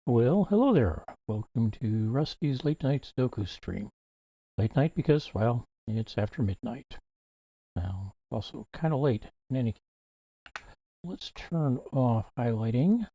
Well, hello there. Welcome to Rusty's Late Night Sudoku stream. Late night because, well, it's after midnight. Now, also kind of late in any case. Let's turn off highlighting.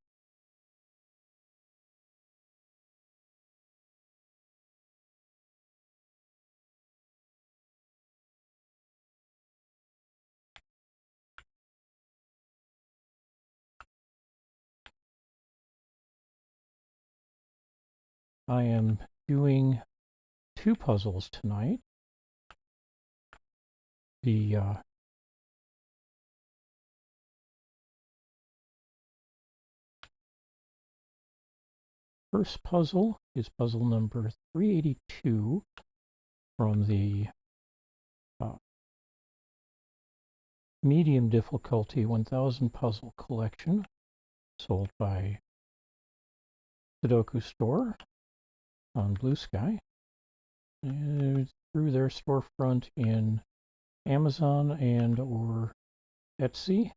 I am doing two puzzles tonight. The first puzzle is puzzle number 382 from the medium difficulty 1000 puzzle collection sold by SudokuStore on BlueSky. Through their storefront in Amazon and or Etsy.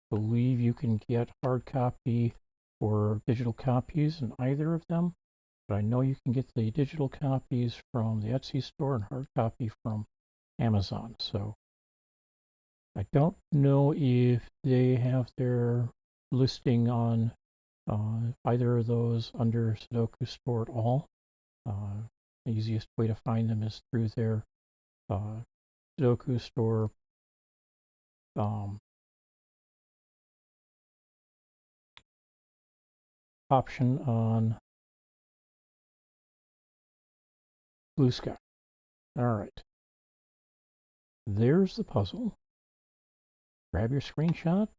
Believe you can get hard copy or digital copies in either of them, but I know you can get the digital copies from the Etsy store and hard copy from Amazon. So I don't know if they have their listing on either of those under Sudoku Store at all. The easiest way to find them is through their Sudoku Store option on BlueSky. All right. There's the puzzle. Grab your screenshot.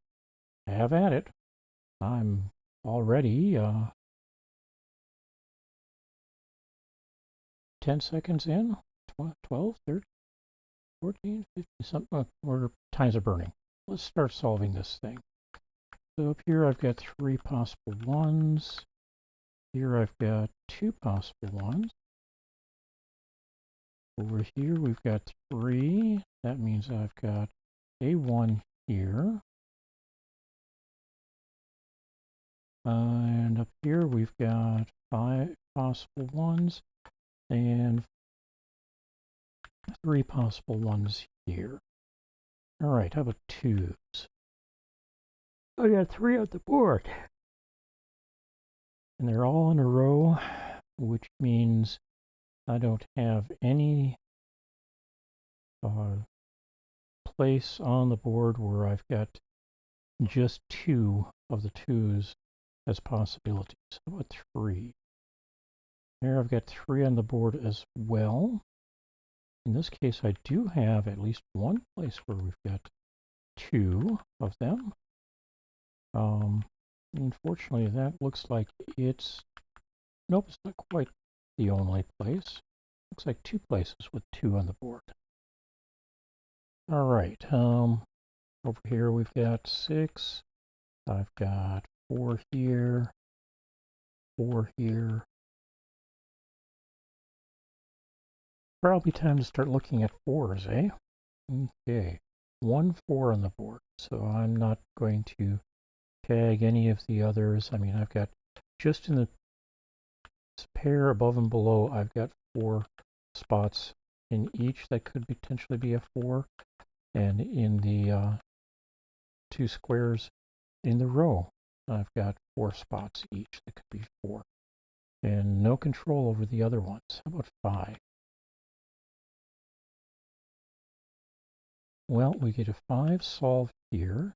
Have at it. I'm already 10 seconds in. 12, 13, 14, 15, something. Where times are burning. Let's start solving this thing. So up here I've got 3 possible ones. Here I've got 2 possible ones. Over here we've got 3. That means I've got a 1 here. And up here we've got 5 possible ones and 3 possible ones here. All right, how about 2s? I got 3 on the board. And they're all in a row, which means I don't have any place on the board where I've got just 2 of the 2s as possibilities. How about 3? There I've got 3 on the board as well. In this case, I do have at least one place where we've got 2 of them. Unfortunately, that looks like it's... Nope, it's not quite the only place. Looks like 2 places with 2 on the board. All right. Over here we've got 6. I've got 4 here. 4 here. Probably time to start looking at 4s, eh? Okay. 1 4 on the board. So I'm not going to tag any of the others. I mean, I've got just in the pair above and below, I've got 4 spots in each that could potentially be a 4. And in the 2 squares in the row, I've got 4 spots each that could be 4. And no control over the other ones. How about 5? Well, we get a 5 solve here.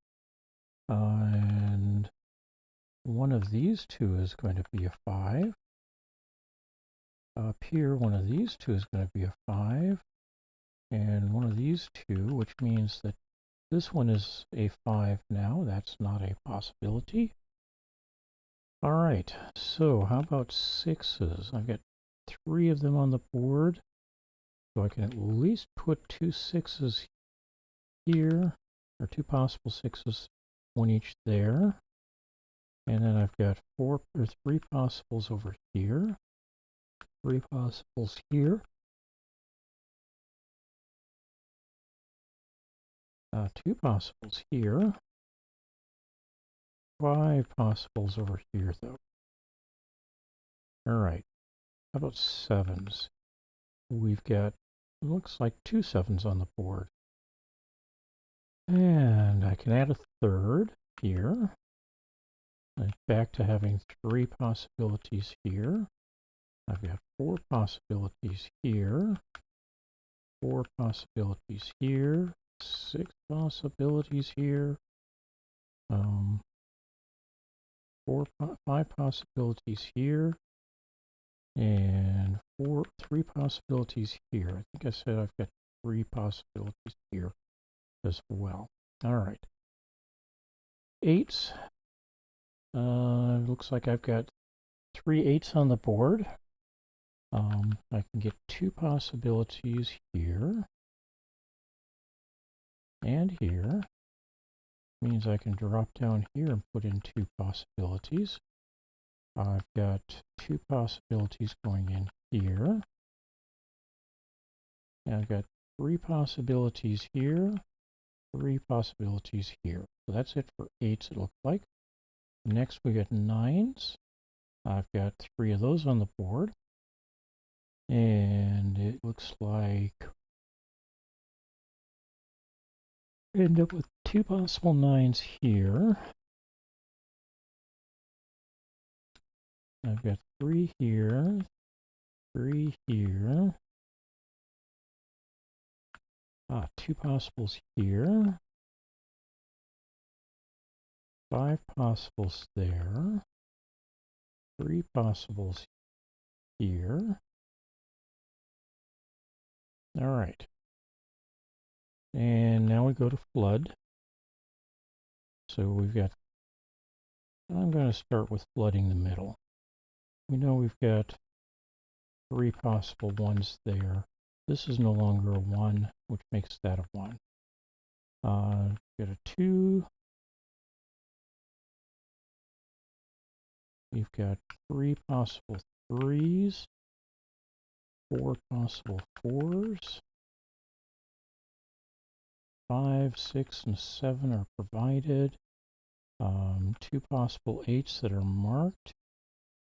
And one of these 2 is going to be a 5. Up here, one of these 2 is going to be a 5. And one of these 2, which means that this one is a 5 now. That's not a possibility. All right, so how about 6s? I've got 3 of them on the board. So I can at least put 2 6s here, or 2 possible 6s, 1 each there. And then I've got 3 possibles over here. 3 possibles here. 2 possibles here. 5 possibles over here, though. All right. How about 7s? We've got, looks like 2 7s on the board. And I can add a third here. And back to having 3 possibilities here. I've got 4 possibilities here. 4 possibilities here. 6 possibilities here. 5 possibilities here. And 3 possibilities here. I think I said I've got 3 possibilities here as well. All right. 8s. Looks like I've got 3 8s on the board. I can get 2 possibilities here and here. Means I can drop down here and put in 2 possibilities. I've got 2 possibilities going in here. And I've got 3 possibilities here, 3 possibilities here. So that's it for 8s, it looks like. Next we got 9s. I've got 3 of those on the board. And it looks like I end up with 2 possible 9s here. I've got 3 here, 3 here. 2 possibles here. 5 possibles there. 3 possibles here. All right. And now we go to flood. So we've got, I'm going to start with flooding the middle. We know we've got 3 possible 1s there. This is no longer a 1, which makes that a 1. Got a 2. We've got 3 possible 3s. 4 possible 4s. 5, 6, and 7 are provided. 2 possible 8s that are marked.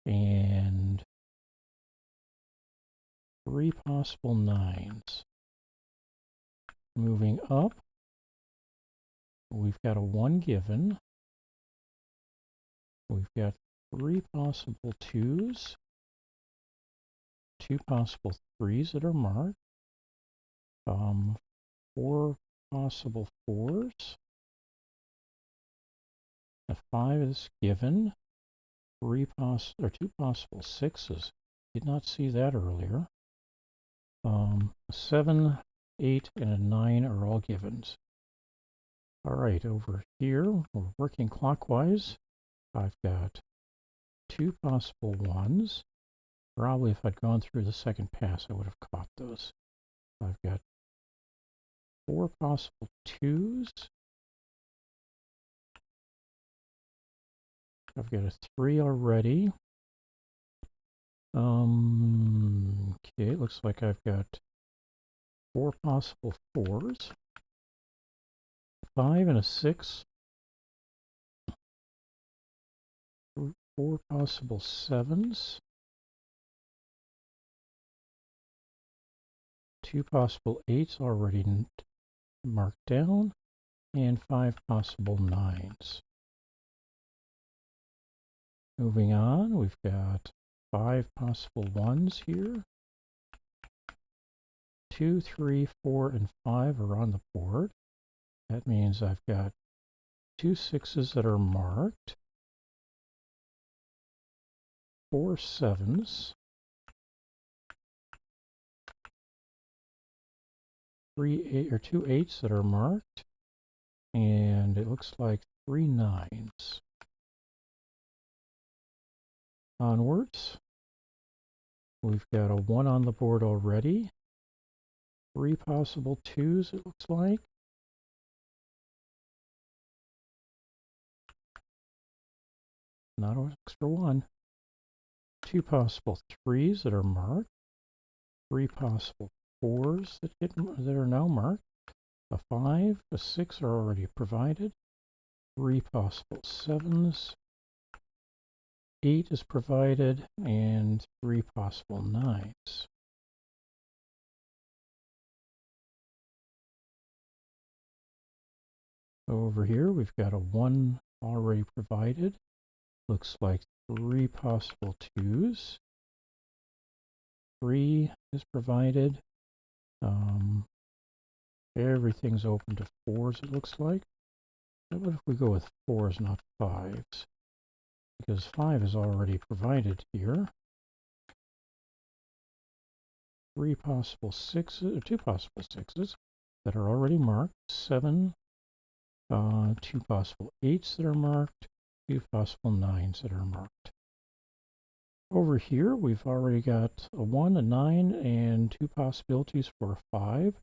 And 3 possible 9s. Moving up, we've got a 1 given. We've got 3 possible 2s. 2 possible 3s that are marked. 4 possible 4s. A 5 is given. 2 possible 6s. Did not see that earlier. 7, 8, and a 9 are all givens. All right, over here, we're working clockwise. I've got 2 possible 1s. Probably if I'd gone through the second pass, I would have caught those. I've got 4 possible 2s. I've got a 3 already. Okay, it looks like I've got 4 possible 4s. 5 and a 6. 4 possible 7s. 2 possible 8s already marked down. And 5 possible 9s. Moving on, we've got 5 possible 1s here. 2, 3, 4, and 5 are on the board. That means I've got 2 6s that are marked. 4 7s. 2 8s that are marked. And it looks like 3 9s. Onwards, we've got a 1 on the board already. 3 possible 2s, it looks like. Not an extra 1. 2 possible 3s that are marked. 3 possible 4s that are now marked. A 5, a 6 are already provided. 3 possible 7s. 8 is provided, and 3 possible 9s. Over here, we've got a 1 already provided. Looks like 3 possible 2s. 3 is provided. Everything's open to 4s, it looks like. What if we go with 4s, not 5s? Because 5 is already provided here. 3 possible 6s, or 2 possible 6s that are already marked. 7, 2 possible 8s that are marked. 2 possible 9s that are marked. Over here, we've already got a 1, a 9, and 2 possibilities for a 5.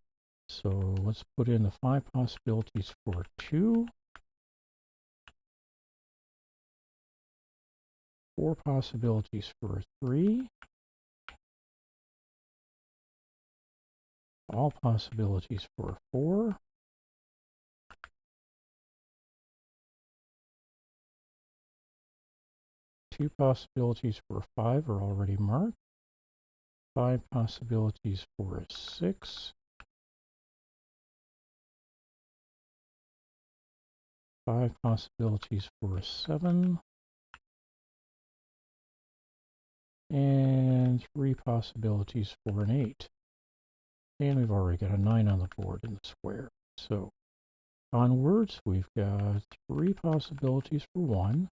So let's put in the 5 possibilities for 2. 4 possibilities for a 3. All possibilities for a 4. 2 possibilities for a 5 are already marked. 5 possibilities for a 6. 5 possibilities for a 7. And 3 possibilities for an 8. And we've already got a 9 on the board in the square. So onwards, we've got 3 possibilities for 1.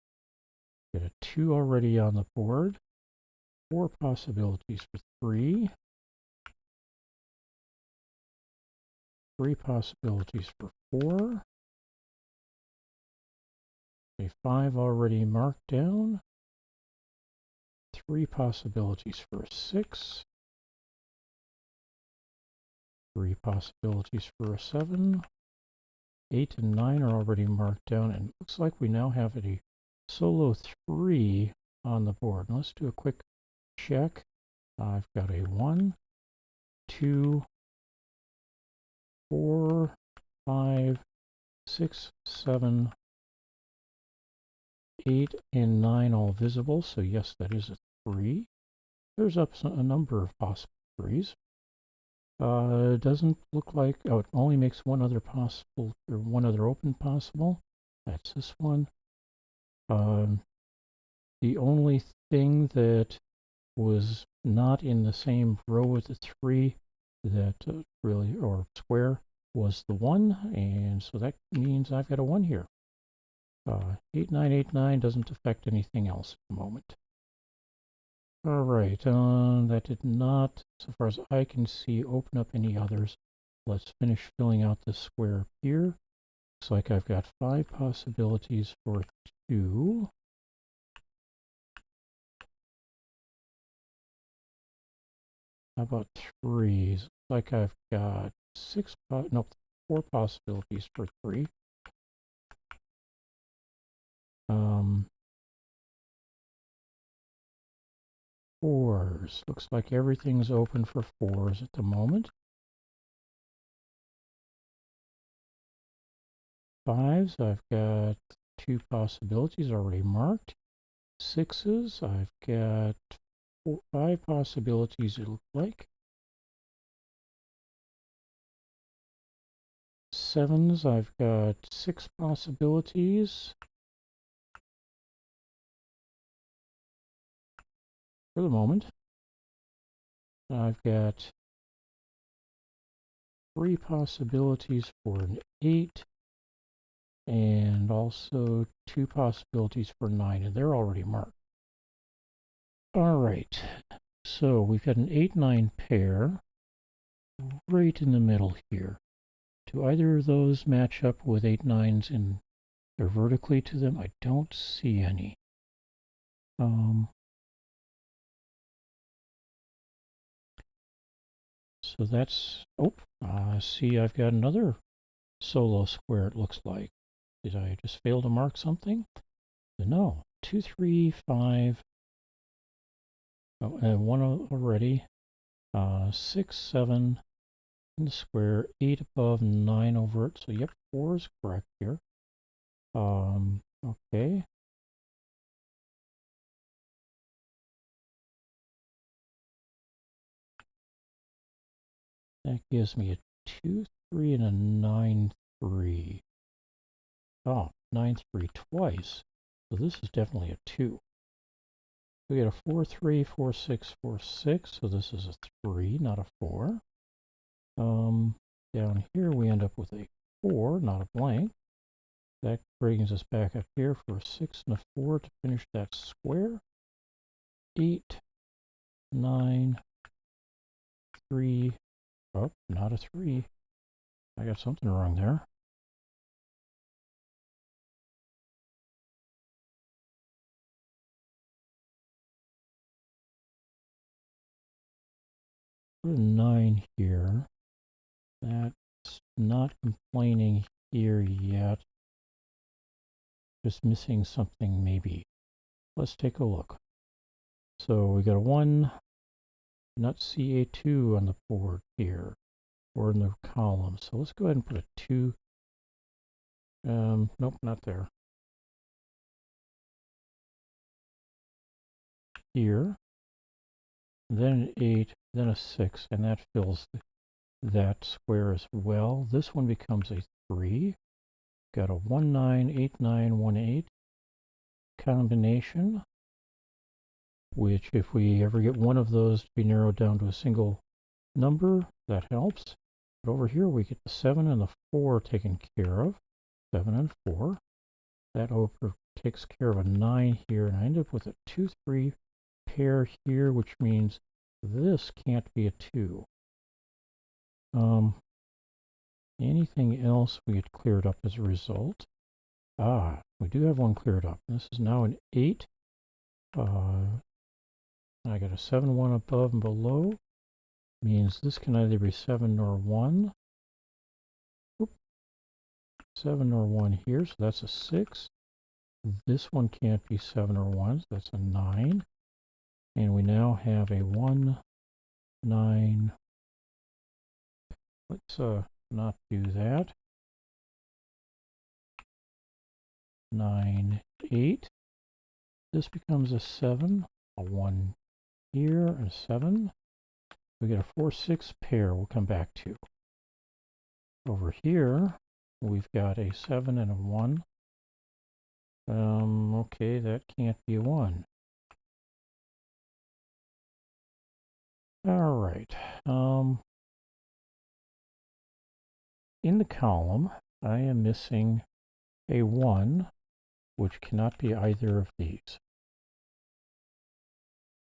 Got a 2 already on the board. 4 possibilities for 3. 3 possibilities for 4. A 5 already marked down. 3 possibilities for a 6. 3 possibilities for a 7. 8 and 9 are already marked down, and it looks like we now have a solo 3 on the board. Now let's do a quick check. I've got a 1, 2, 4, 5, 6, 7, 8, and 9 all visible. So yes, that is a 3. There's up a number of possible 3s. It doesn't look like, oh, it only makes one other possible, or one other open possible. That's this one. The only thing that was not in the same row with the 3 that really, or square, was the 1, and so that means I've got a 1 here. 8989 doesn't affect anything else at the moment. All right, that did not, so far as I can see, open up any others. Let's finish filling out this square here. Looks like I've got 5 possibilities for 2. How about 3s? Looks like I've got 4 possibilities for 3. 4s. Looks like everything's open for 4s at the moment. 5s, I've got 2 possibilities already marked. 6s, I've got 5 possibilities, it looks like. 7s, I've got 6 possibilities. For the moment. I've got 3 possibilities for an 8, and also 2 possibilities for 9, and they're already marked. All right, so we've got an 8-9 pair right in the middle here. Do either of those match up with 8-9s in they're vertically to them? I don't see any. So that's, see, I've got another solo square, it looks like. Did I just fail to mark something? No, 2, 3, 5, and 1 already. 6, 7 in the square, 8 above, 9 over it. So yep, 4 is correct here. Okay. That gives me a 2, 3, and a 9, 3. Oh, 9, 3 twice. So this is definitely a 2. We get a 4, 3, 4, 6, 4, 6. So this is a 3, not a 4. Down here we end up with a 4, not a blank. That brings us back up here for a 6 and a 4 to finish that square. 8, 9, 3. Oh, not a 3. I got something wrong there. Put a 9 here. That's not complaining here yet. Just missing something maybe. Let's take a look. So we got a 1, not CA2 on the board here, or in the column. So let's go ahead and put a 2. Nope, not there. Here, then an 8, then a 6, and that fills that square as well. This one becomes a 3. Got a 1, 9, 8, 9, 1, 8 combination, which if we ever get one of those to be narrowed down to a single number, that helps. But over here we get the 7 and the 4 taken care of. 7 and 4. That over takes care of a 9 here, and I end up with a 2, 3 pair here, which means this can't be a 2. Anything else we get cleared up as a result? We do have one cleared up. This is now an 8. I got a 7, 1 above and below. Means this can either be 7 or 1. Oop. 7 or 1 here, so that's a 6. This one can't be 7 or 1, so that's a 9. And we now have a 1, 9. Let's not do that. 9, 8. This becomes a 7, a 1 here, and a 7. We get a 4, 6 pair we'll come back to. Over here, we've got a 7 and a 1. Okay, that can't be a 1. All right. In the column, I am missing a 1, which cannot be either of these.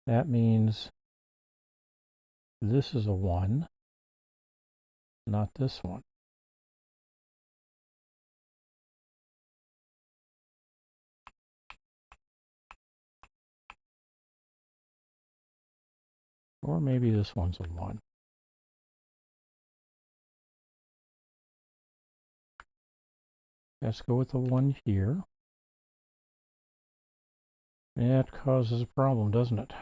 That means this is a 1, not this one. Or maybe this one's a 1. Let's go with the 1 here. That causes a problem, doesn't it?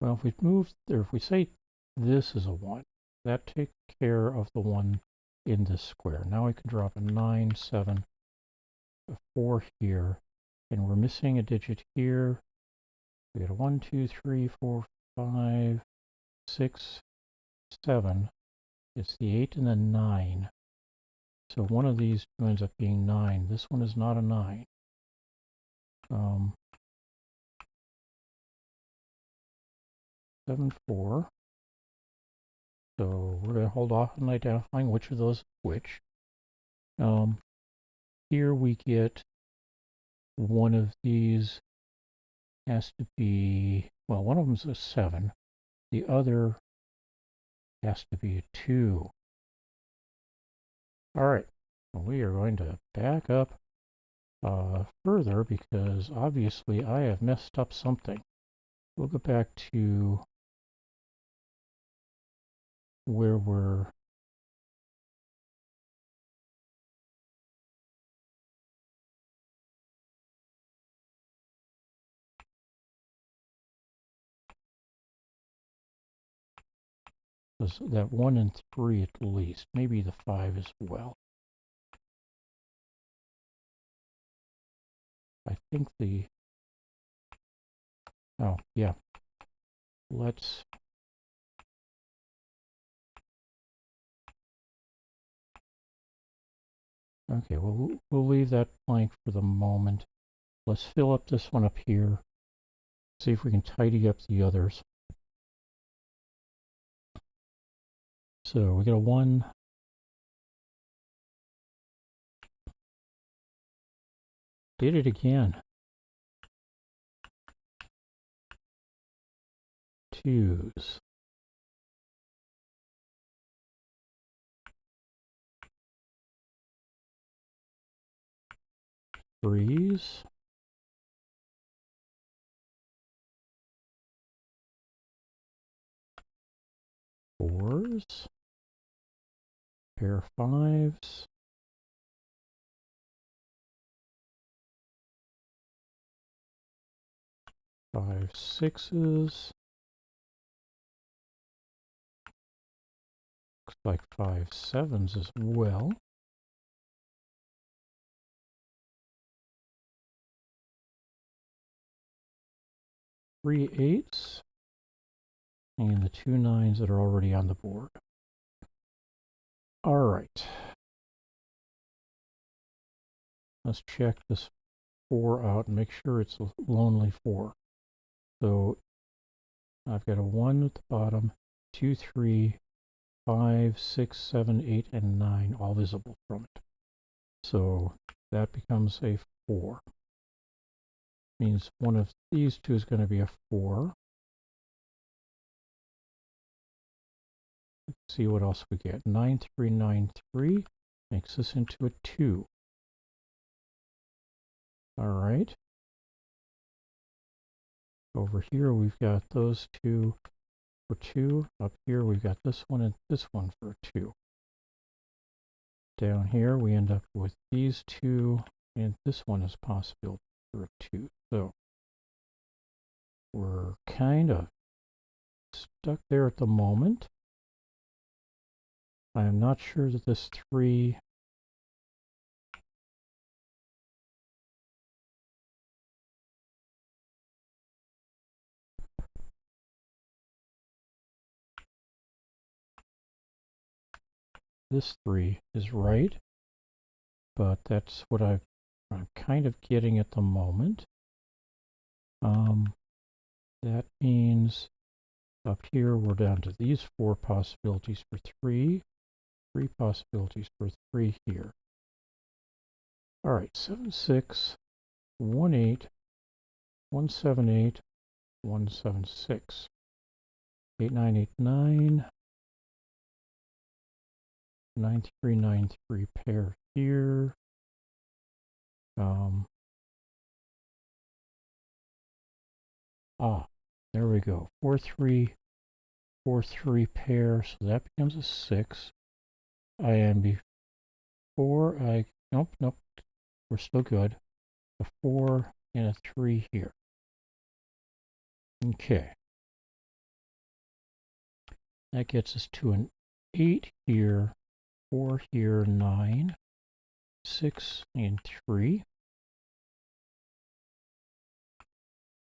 Well, if we move, or if we say this is a 1, that takes care of the 1 in this square. Now I can drop a 9, 7, a 4 here, and we're missing a digit here. We got a 1, 2, 3, 4, 5, 6, 7. It's the 8 and the 9. So one of these ends up being 9. This one is not a 9. 7, 4. So we're going to hold off on identifying which of those is which. Here we get one of these has to be, well, one of them is a 7. The other has to be a 2. All right, we are going to back up further because obviously I have messed up something. We'll go back to where we're that 1 and 3 at least, maybe the 5 as well. I think oh yeah, let's okay, we'll leave that blank for the moment. Let's fill up this one up here, see if we can tidy up the others. So we got a 1. Did it again. 2s. 3s. 4s. Pair of 5s. 5 6s. Looks like 5 7s as well. 3 8s. And the 2 9s that are already on the board. All right. Let's check this 4 out and make sure it's a lonely 4. So I've got a 1 at the bottom, 2, 3, 5, 6, 7, 8, and 9 all visible from it. So that becomes a 4. Means one of these two is going to be a 4. Let's see what else we get. 9, 3, 9, 3 makes this into a 2. All right. Over here we've got those two for 2. Up here we've got this one and this one for 2. Down here we end up with these 2, and this one is possible for a 2. So we're kind of stuck there at the moment. I am not sure that this 3 is right, but that's what I'm kind of getting at the moment. That means up here we're down to these 4 possibilities for 3, 3 possibilities for 3 here. All right, 7 6, 1 8, 1 7 8, 1 7 6, 8 9 8 9, 9 3 9 3 pair here. There we go. 4 3 4 3 pair, so that becomes a 6. And before nope, we're still good. A 4 and a 3 here. Okay. That gets us to an 8 here, 4 here, 9, 6, and 3.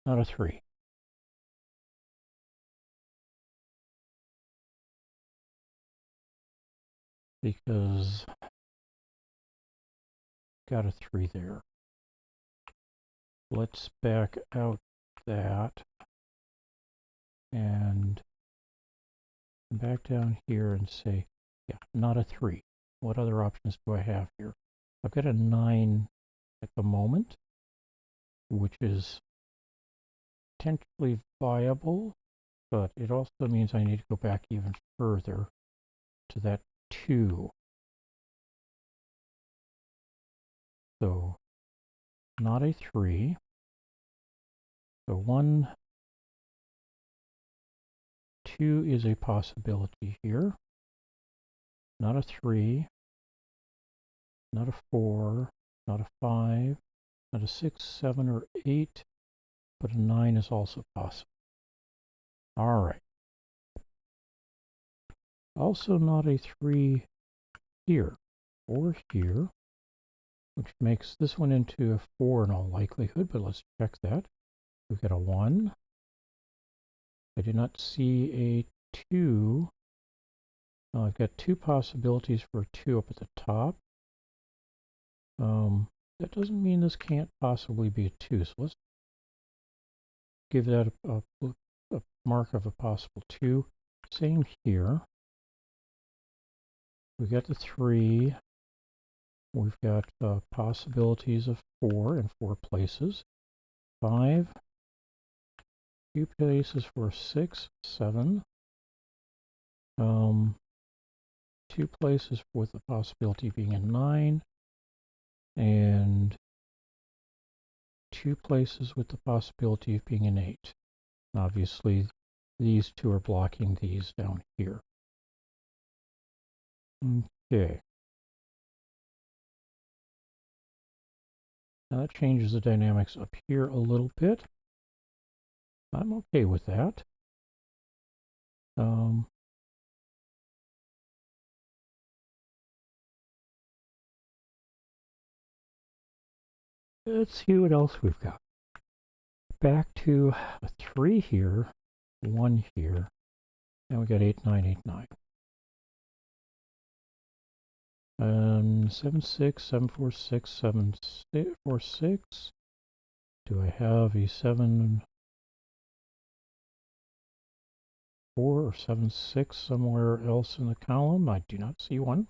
Not a 3. Because got a 3 there. Let's back out that and back down here and say, yeah, not a 3. What other options do I have here? I've got a 9 at the moment, which is potentially viable, but it also means I need to go back even further to that 2. So not a 3. So 1, 2 is a possibility here. Not a 3. Not a 4. Not a 5. Not a 6, 7, or 8. But a 9 is also possible. All right. Also not a 3 here or here, which makes this one into a 4 in all likelihood, but let's check that. We've got a 1. I do not see a 2. I've got 2 possibilities for a 2 up at the top. That doesn't mean this can't possibly be a 2, so let's give that a mark of a possible 2. Same here. We've got the 3. We've got possibilities of 4 in 4 places. 5. 2 places for 6, 7. 2 places with the possibility of being a 9. And 2 places with the possibility of being an 8. Obviously, these 2 are blocking these down here. Okay. Now that changes the dynamics up here a little bit. I'm okay with that. Let's see what else we've got. Back to a 3 here, 1 here, and we got 8, 9, 8, 9. 7, 6, 7, 4, 6, 7, 4, 6. Do I have a 7, 4 or 7, 6 somewhere else in the column? I do not see one.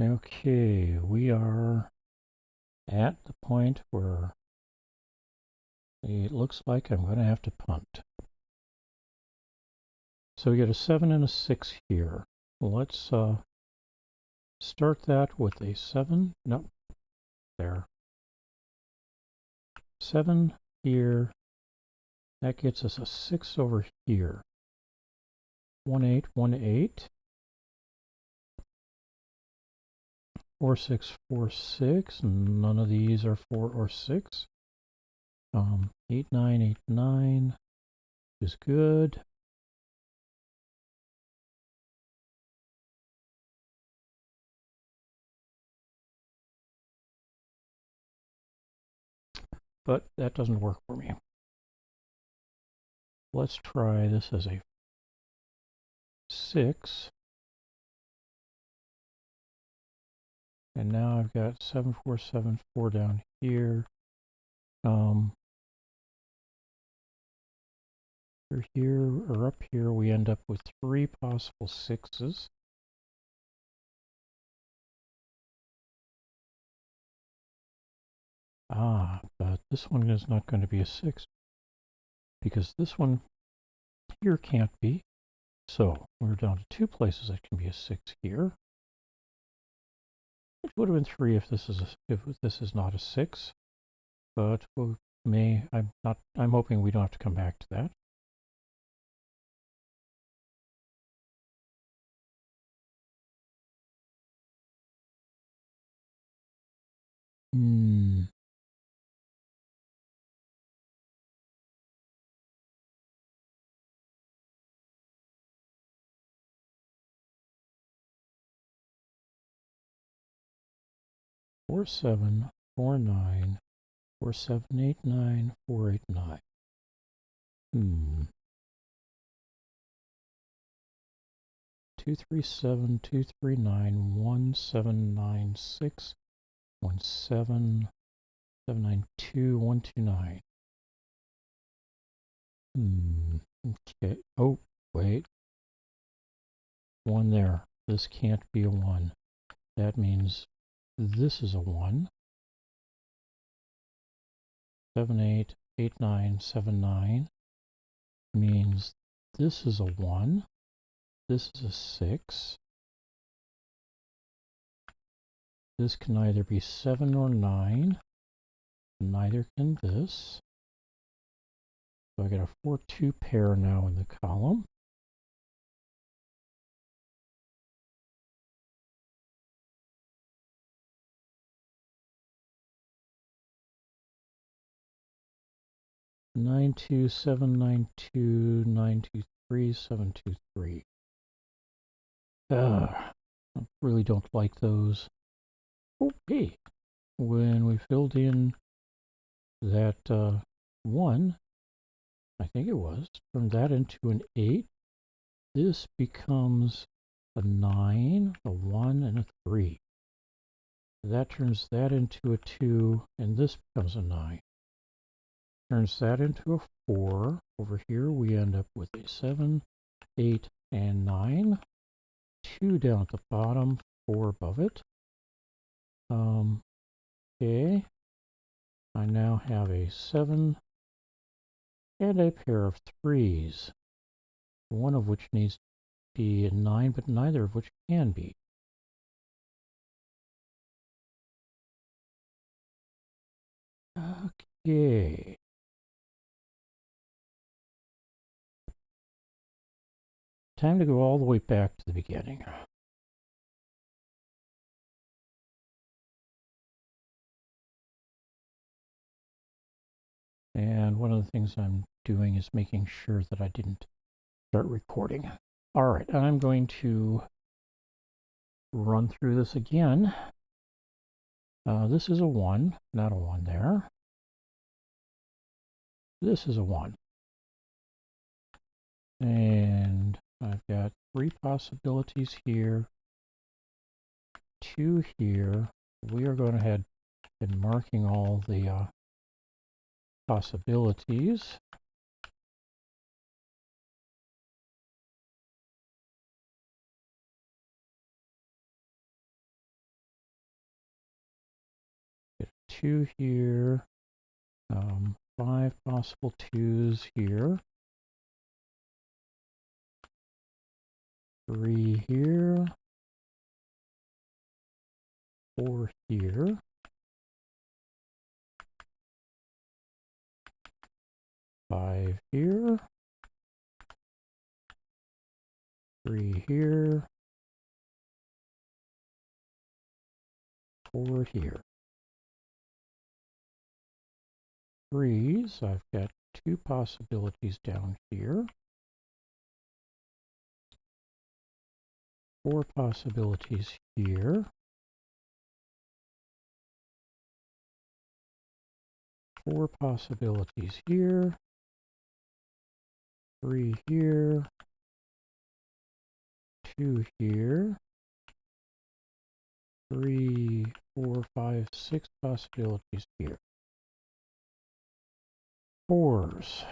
Okay, we are at the point where it looks like I'm going to have to punt. So we get a 7 and a 6 here. Let's start that with a 7. Nope, there. 7 here. That gets us a 6 over here. 1, 8, 1, 8. 4, 6, 4, 6. None of these are 4 or 6. 8, 9, 8, 9 is good. But that doesn't work for me. Let's try this as a 6. And now I've got 7, 4, 7, 4 down here. Here or up here, we end up with 3 possible 6s. But this one is not going to be a 6 because this one here can't be. So we're down to 2 places that can be a 6 here. It would have been 3 if this is not a 6, but I'm hoping we don't have to come back to that. Four, 7, 4, 9, 4, 7, 8, 9, 4, 8, 9. 2, 3, 7, 2, 3, 9, 1, 7, 9, 6, 1, 7, 7, 9, 2, 1, 2, 9. Okay. Oh, wait. 1 there. This can't be a 1. That means this is a 1. 7, 8, 8, 9, 7, 9 means This is a 1. This is a 6. This can either be 7 or 9. Neither can this. So I got a 4-2 pair now in the column. Nine two seven nine two 923 723. I really don't like those. Okay, when we filled in that 1, I think it was, turned that into an 8. This becomes a 9, a 1, and a 3. That turns that into a 2, and this becomes a 9. Turns that into a 4. Over here we end up with a 7, 8, and 9. 2 down at the bottom, 4 above it. Okay. I now have a 7 and a pair of 3s. One of which needs to be a 9, but neither of which can be. Okay. Time to go all the way back to the beginning. And one of the things I'm doing is making sure that I didn't start recording. All right, I'm going to run through this again. This is a 1, not a 1 there. This is a 1. And I've got 3 possibilities here, 2 here. We are going ahead and marking all the possibilities. Get 2 here, 5 possible 2s here, 3 here, 4 here, 5 here, 3 here, 4 here. 3s, I've got 2 possibilities down here, 4 possibilities here, 4 possibilities here, 3 here, 2 here, 3, 4, 5, 6 possibilities here. 4s.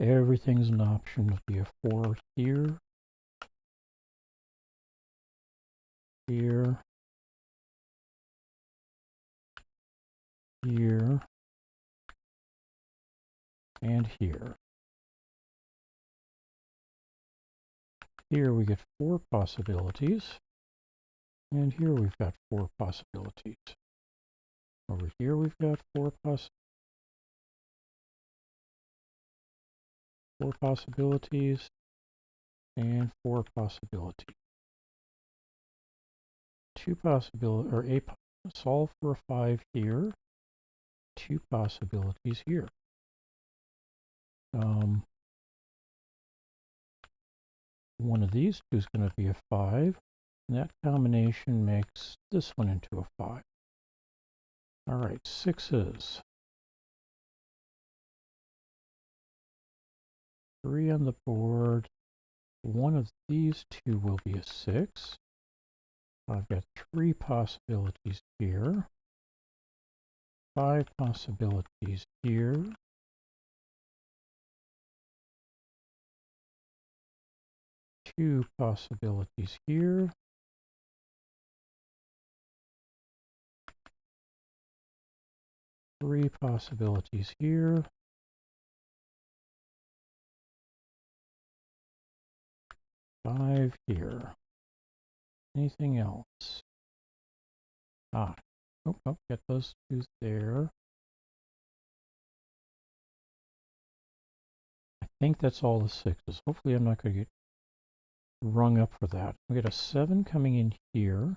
Everything's an option. It'll be a 4 here, here, here, and here. Here we get 4 possibilities, and here we've got 4 possibilities. Over here we've got 4 possibilities, and 4 possibilities. 2 possibilities, or solve for a 5 here, 2 possibilities here. One of these two is going to be a 5, and that combination makes this one into a 5. All right, 6s. 3 on the board. One of these two will be a 6. I've got 3 possibilities here, 5 possibilities here, 2 possibilities here, 3 possibilities here, 5 here. Anything else? Ah, oh, get those two there. I think that's all the 6s. Hopefully I'm not going to get rung up for that. We got a 7 coming in here.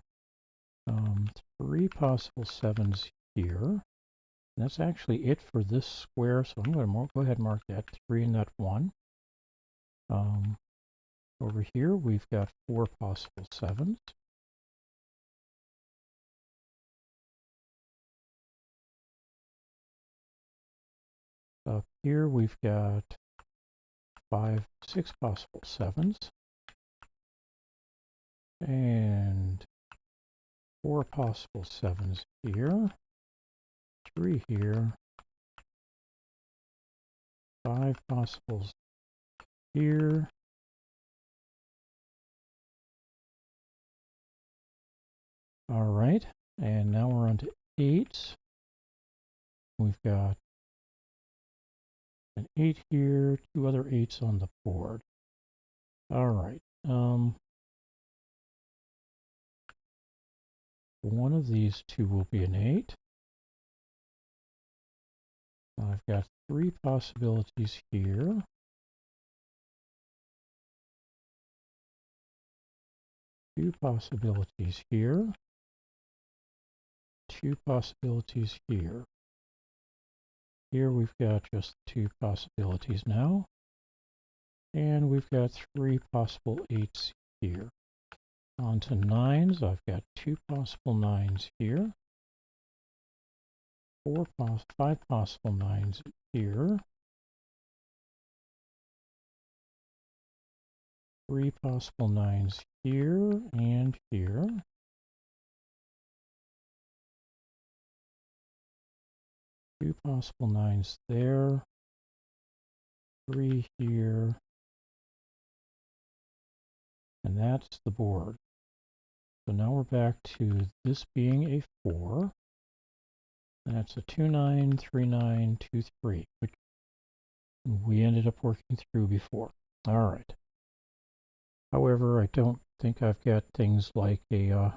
3 possible 7s here. And that's actually it for this square, so I'm going to go ahead and mark that 3 and that 1. Over here we've got 4 possible 7s. Up here we've got 6 possible 7s. And 4 possible 7s here. 3 here. 5 possibles here. All right, and now we're on to 8s. We've got an 8 here, 2 other 8s on the board. All right. One of these two will be an 8. I've got 3 possibilities here. 2 possibilities here. 2 possibilities here. Here we've got just 2 possibilities now. And we've got 3 possible 8s here. On to 9s. I've got 2 possible 9s here. 5 possible 9s here. 3 possible 9s here and here. 2 possible 9s there. 3 here. And that's the board. So now we're back to this being a 4. That's a 2, 9, 3, 9, 2, 3, which we ended up working through before. All right. However, I don't think I've got things like a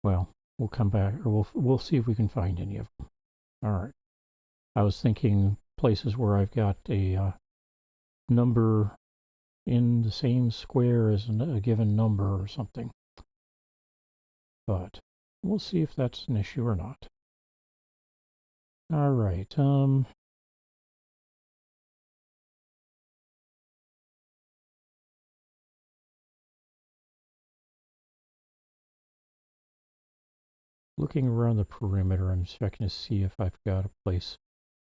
well, we'll come back, or we'll see if we can find any of them. All right. I was thinking places where I've got a number in the same square as a given number or something. But we'll see if that's an issue or not. All right. Looking around the perimeter, I'm checking to see if I've got a place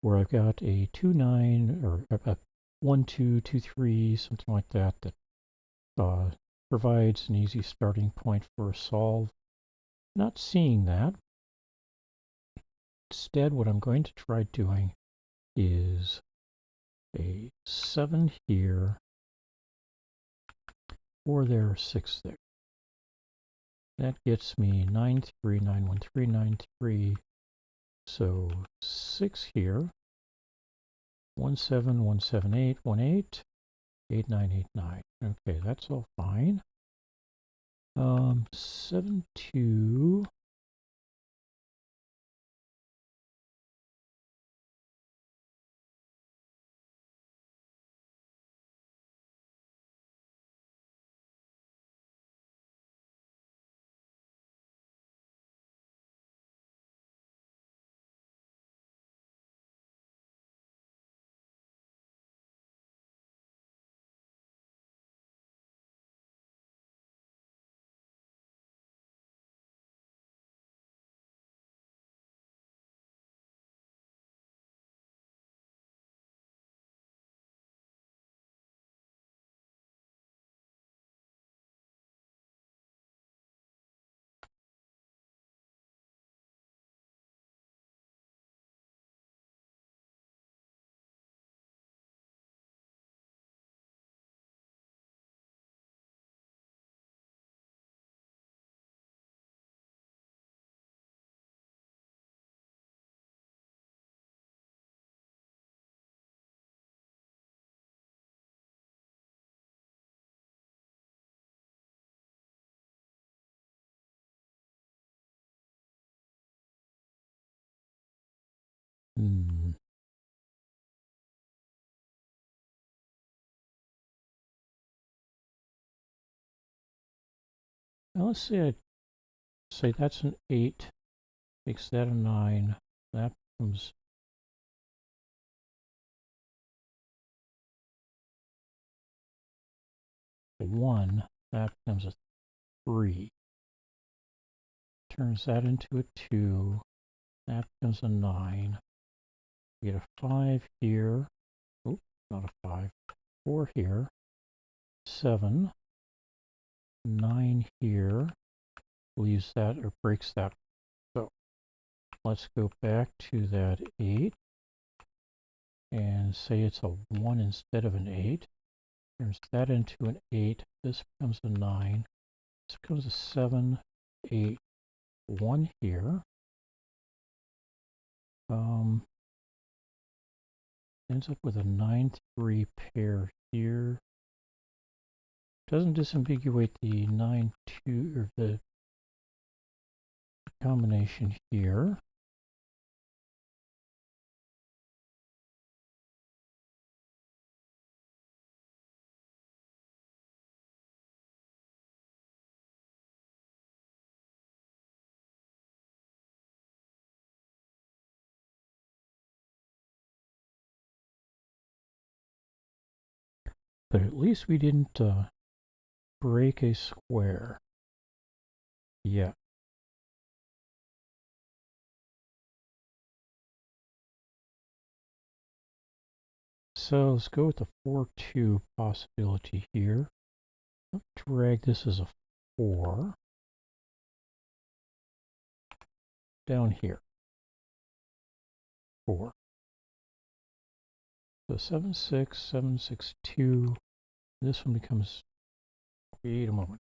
where I've got a 2, 9 or a 1, 2, 2, 3, something like that, that provides an easy starting point for a solve. Not seeing that. Instead, what I'm going to try doing is a 7 here, or there, 6 there. That gets me 9, 3, 9, 1, 3, 9, 3. So 6 here. 1, 7, 1, 7, 8, 1, 8, 8, 9, 8, 9. Okay, that's all fine. 7, 2. Now let's say that's an 8, makes that a 9. That becomes a 1. That becomes a 3. Turns that into a 2. That becomes a 9. We get a 5 here. Oops, not a 5. 4 here. 7. 9 here. Leaves that or breaks that. So let's go back to that 8 and say it's a 1 instead of an 8. Turns that into an 8. This becomes a 9. This becomes a 7, 8, 1 here. Ends up with a 9, 3 pair here. Doesn't disambiguate the 9, 2 or the combination here. But at least we didn't break a square yet. So let's go with the 4, 2 possibility here. I'll drag this as a 4 down here. 4. So 7, 6, 7, 6, 2. This one becomes, wait a moment.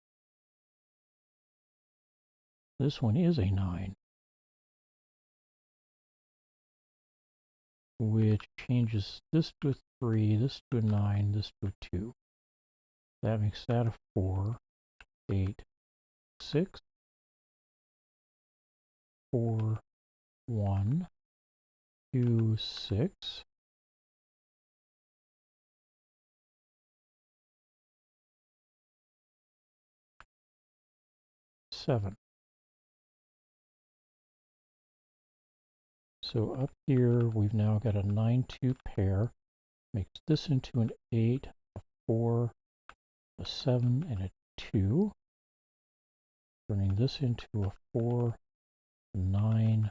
This one is a 9, which changes this to a 3, this to a 9, this to a 2. That makes that a 4, 8, 6, 4, 1, 2, 6. Seven. So up here we've now got a 9, 2 pair. Makes this into an 8, a 4, a 7, and a 2. Turning this into a 4, 9,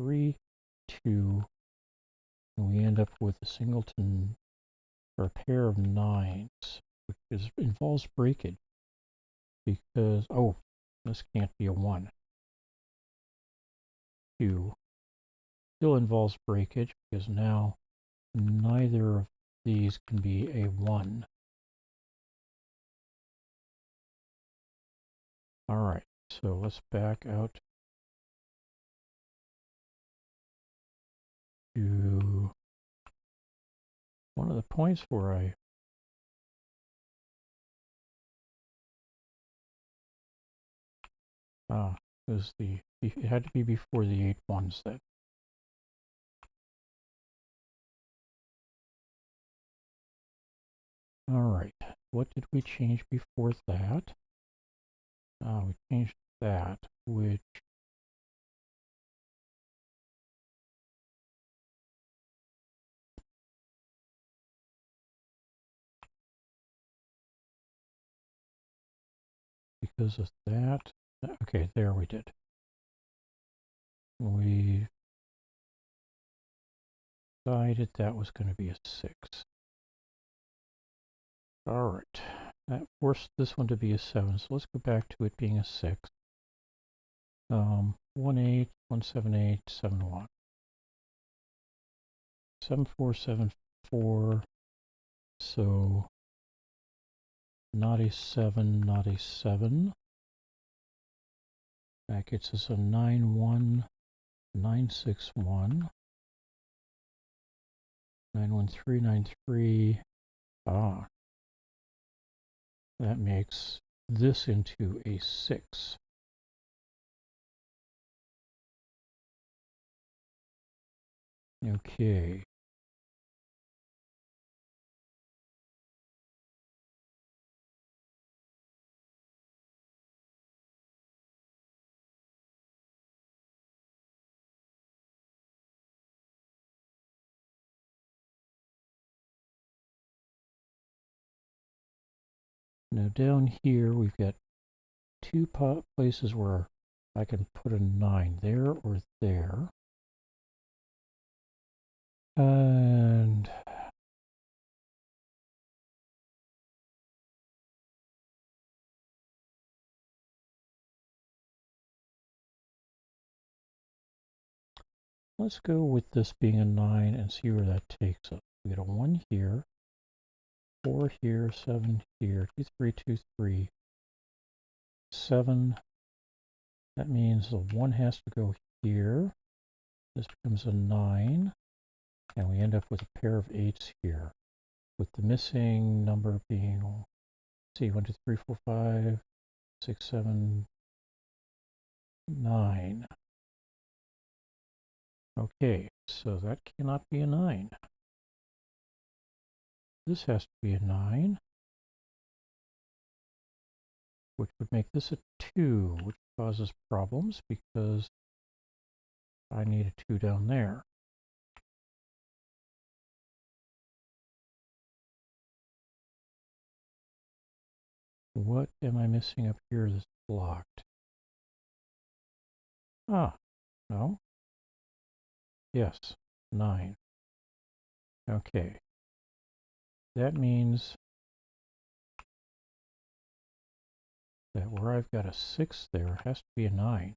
3, 2. And we end up with a singleton or a pair of 9s, which involves breakage. Because, oh, this can't be a 1. 2. Still involves breakage because now neither of these can be a 1. All right, so let's back out to one of the points where it had to be before the 8 1s then. All right, what did we change before that? We changed that, which because of that, okay, there we did. We decided that was going to be a 6. All right, that forced this one to be a 7, so let's go back to it being a 6. 1, 8, 1, 7, 8, 7, 1. 7, 4, 7, 4. So not a 7, not a 7. That gets us a 9, 1, 9, 6, 1. 9, 1, 3, 9, 3. Ah. That makes this into a 6. Okay. Now down here, we've got two places where I can put a 9, there or there. And let's go with this being a 9 and see where that takes us. We got a 1 here, 4 here, 7 here, 2, 3, 2, 3, 7. That means the 1 has to go here. This becomes a 9. And we end up with a pair of 8s here, with the missing number being, let's see, 1, 2, 3, 4, 5, 6, 7, 9. Okay, so that cannot be a 9. This has to be a 9, which would make this a 2, which causes problems because I need a 2 down there. What am I missing up here that's blocked? Ah, no. Yes, 9. Okay. That means that where I've got a 6 there, it has to be a 9.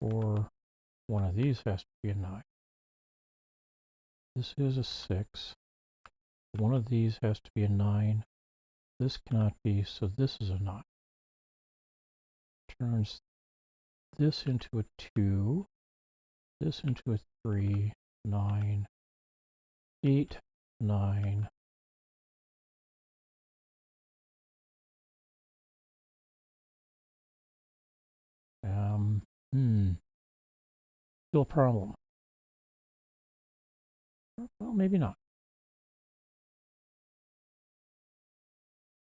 Or one of these has to be a 9. This is a 6. One of these has to be a 9. This cannot be, so this is a 9. Turns this into a 2, this into a 3, 9, 8, 9. Still a problem. Well, maybe not.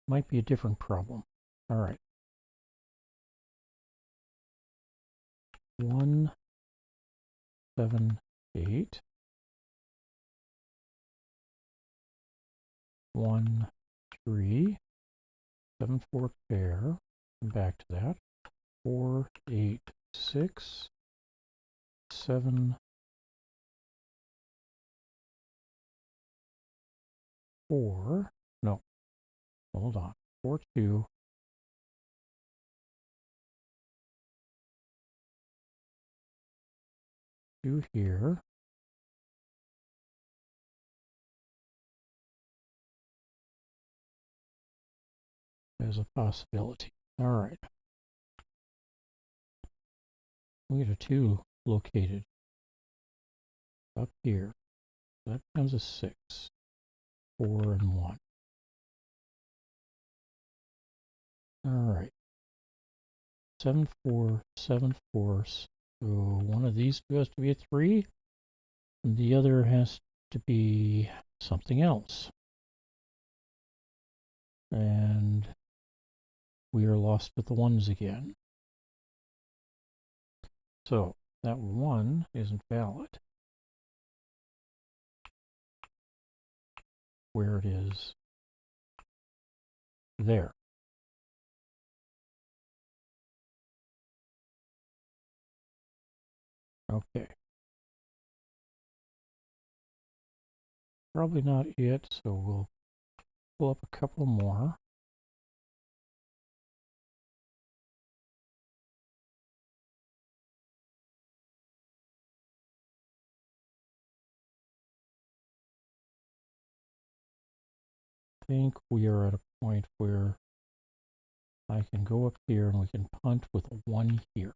Might be a different problem. All right. 1, 7, 8. 1, 3. 7, 4 pair. Come back to that. 4, 8, 6. 7, 4. No, hold on. 4, 2. 2 here. As a possibility. All right. We get a 2 located up here. That becomes a 6. 4 and 1. All right. 7, 4, 7, 4. So one of these two has to be a 3. And the other has to be something else. And we are lost with the 1s again. So that 1 isn't valid. Where it is there. Okay. Probably not it, so we'll pull up a couple more. I think we are at a point where I can go up here and we can punt with a 1 here.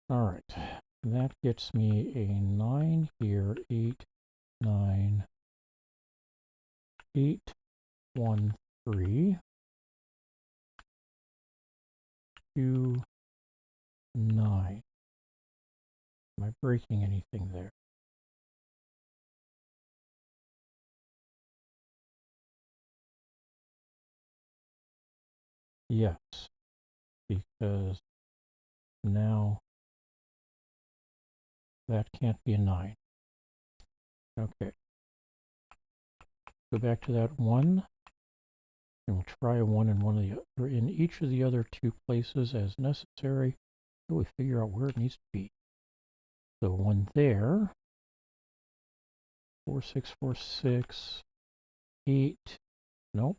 All right, that gets me a 9 here, 8, 9, 8, 1, 3, 2, 9. Am I breaking anything there? Yes, because now That can't be a 9. Okay. Go back to that 1. And we'll try a 1 in one of the or in each of the other 2 places as necessary until we figure out where it needs to be. So 1 there. 4, 6, 4, 6, 8. Nope.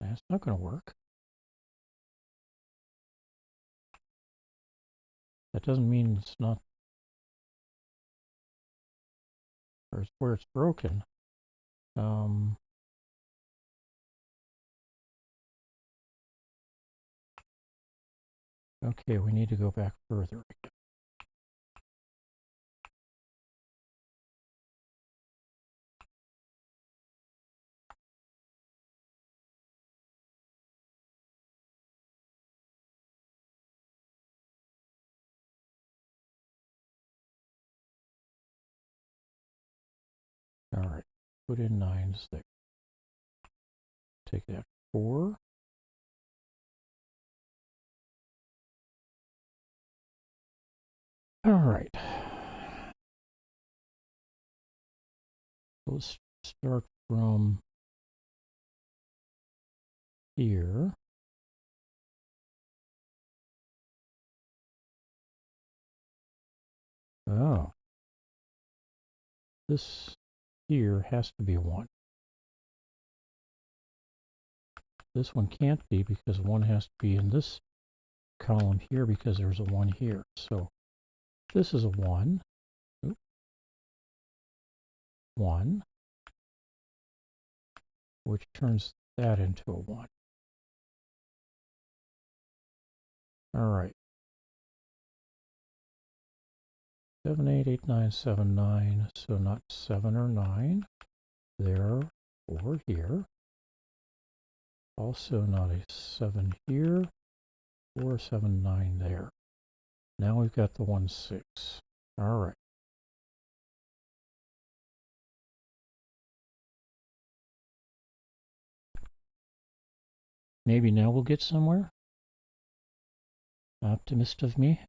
That's not going to work. That doesn't mean it's not, or it's where it's broken. Okay, we need to go back further. All right, put in 9s there. Take that 4. All right. Let's start from here. Oh. This here has to be a 1. This one can't be because 1 has to be in this column here because there's a 1 here. So this is a 1. Oop. 1. Which turns that into a 1. All right. 7, 8, 8, 9, 7, 9. So not 7 or 9. There or here. Also not a 7 here or 7, 9 there. Now we've got the 1, 6. All right. Maybe now we'll get somewhere. Optimist of me.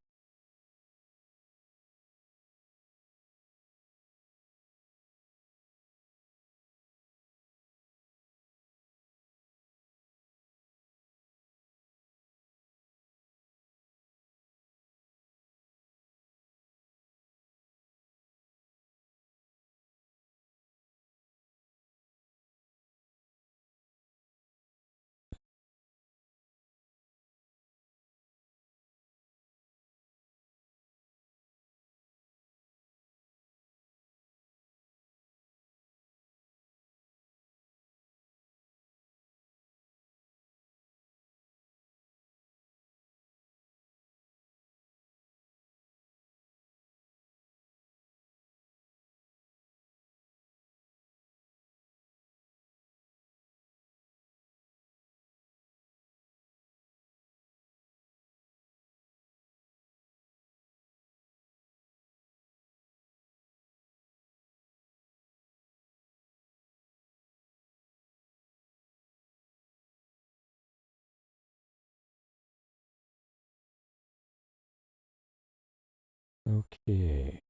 Okay.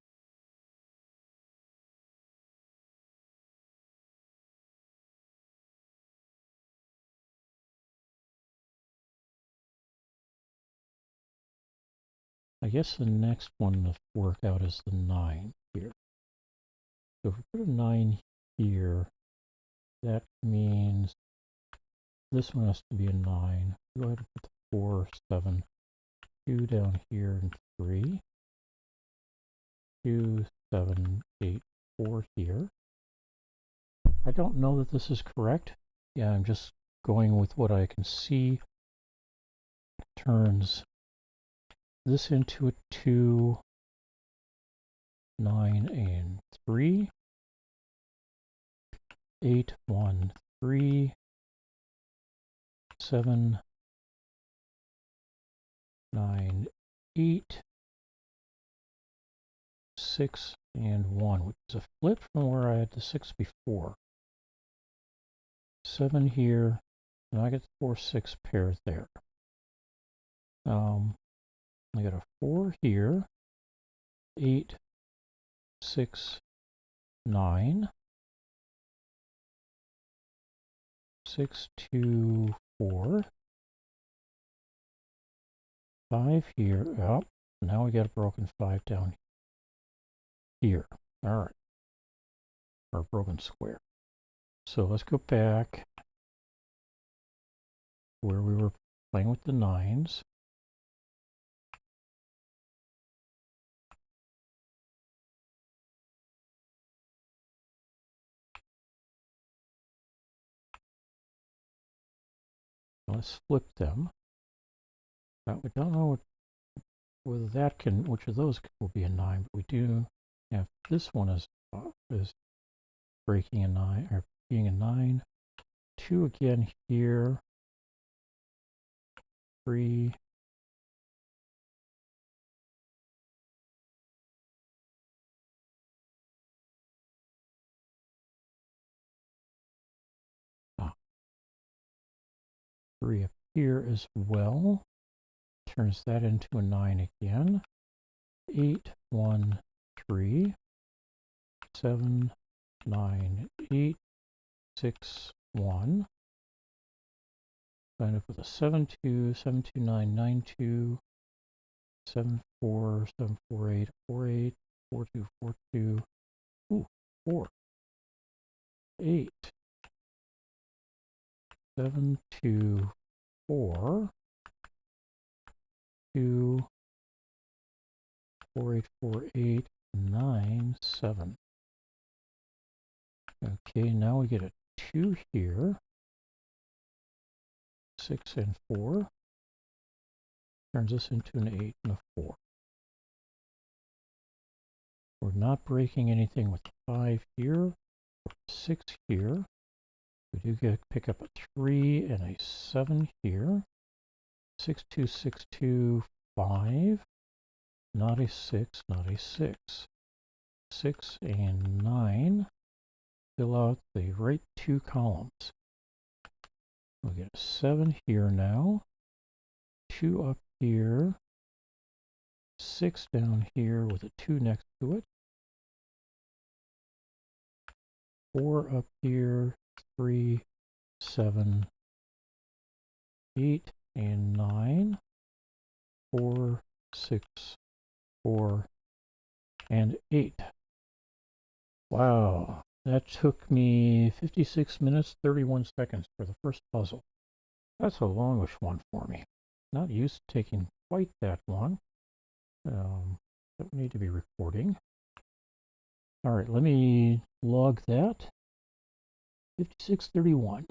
I guess the next one to work out is the 9 here. So if we put a 9 here, that means this one has to be a 9. Go ahead and put the 4, 7, 2 down here, and 3. 2, 7, 8, 4 here. I don't know that this is correct. Yeah, I'm just going with what I can see. Turns this into a 2, 9, and 3. 8, 1, 3. 7, 9, 8. 6, and 1, which is a flip from where I had the 6 before. 7 here, and I get the 4, 6 pair there. I got a 4 here, 8, 6, 9, 6, 2, 4, 5 here. Oh, now we got a broken 5 down here. All right, or broken square. So let's go back where we were playing with the 9s. Let's flip them. Now, we don't know whether that can, which of those will be a 9, but we do have this one is breaking a 9, or being a 9. 2 again here. 3. Ah, 3 up here as well. Turns that into a 9 again. 8, 1, 3, 7, 9, 8, 6, 1. End up with a 7, 2, 7, 2, 9, 9, 2, 7, 4, 7, 4, 8, 4, 8, 4, 2, 4, 2. Ooh, 4, 8, 7, 2, 4, 2, 4, 8, 4, 8, 9, 7. Okay, now we get a 2 here. 6 and 4. Turns us into an 8 and a 4. We're not breaking anything with 5 here, or 6 here. We do pick up a 3 and a 7 here. 6, 2, 6, 2, 5. Not a 6, not a 6. 6 and 9. Fill out the right 2 columns. We'll get a 7 here now. 2 up here. 6 down here with a 2 next to it. 4 up here. 3, 7, 8, and 9. 4, 6, 4, and 8. Wow, that took me 56 minutes, 31 seconds for the first puzzle. That's a longish one for me. Not used to taking quite that long. Don't need to be recording. All right, let me log that. 56:31.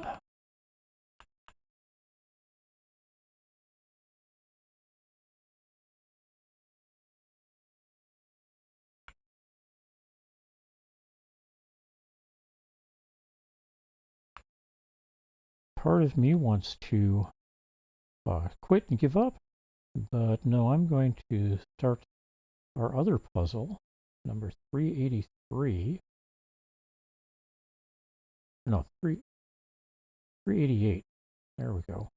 Part of me wants to quit and give up, but no, I'm going to start our other puzzle, number 383. No, 388. There we go.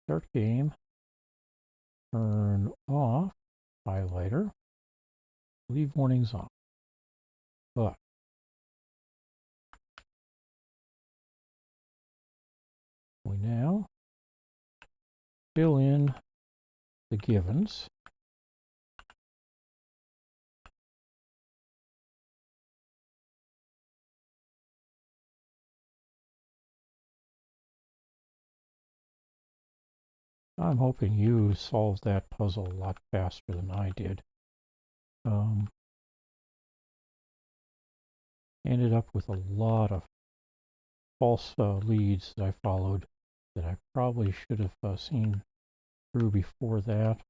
Start game. Turn off highlighter. Leave warnings on. But we now fill in the givens. I'm hoping you solved that puzzle a lot faster than I did. Ended up with a lot of false leads that I followed that I probably should have seen through before that.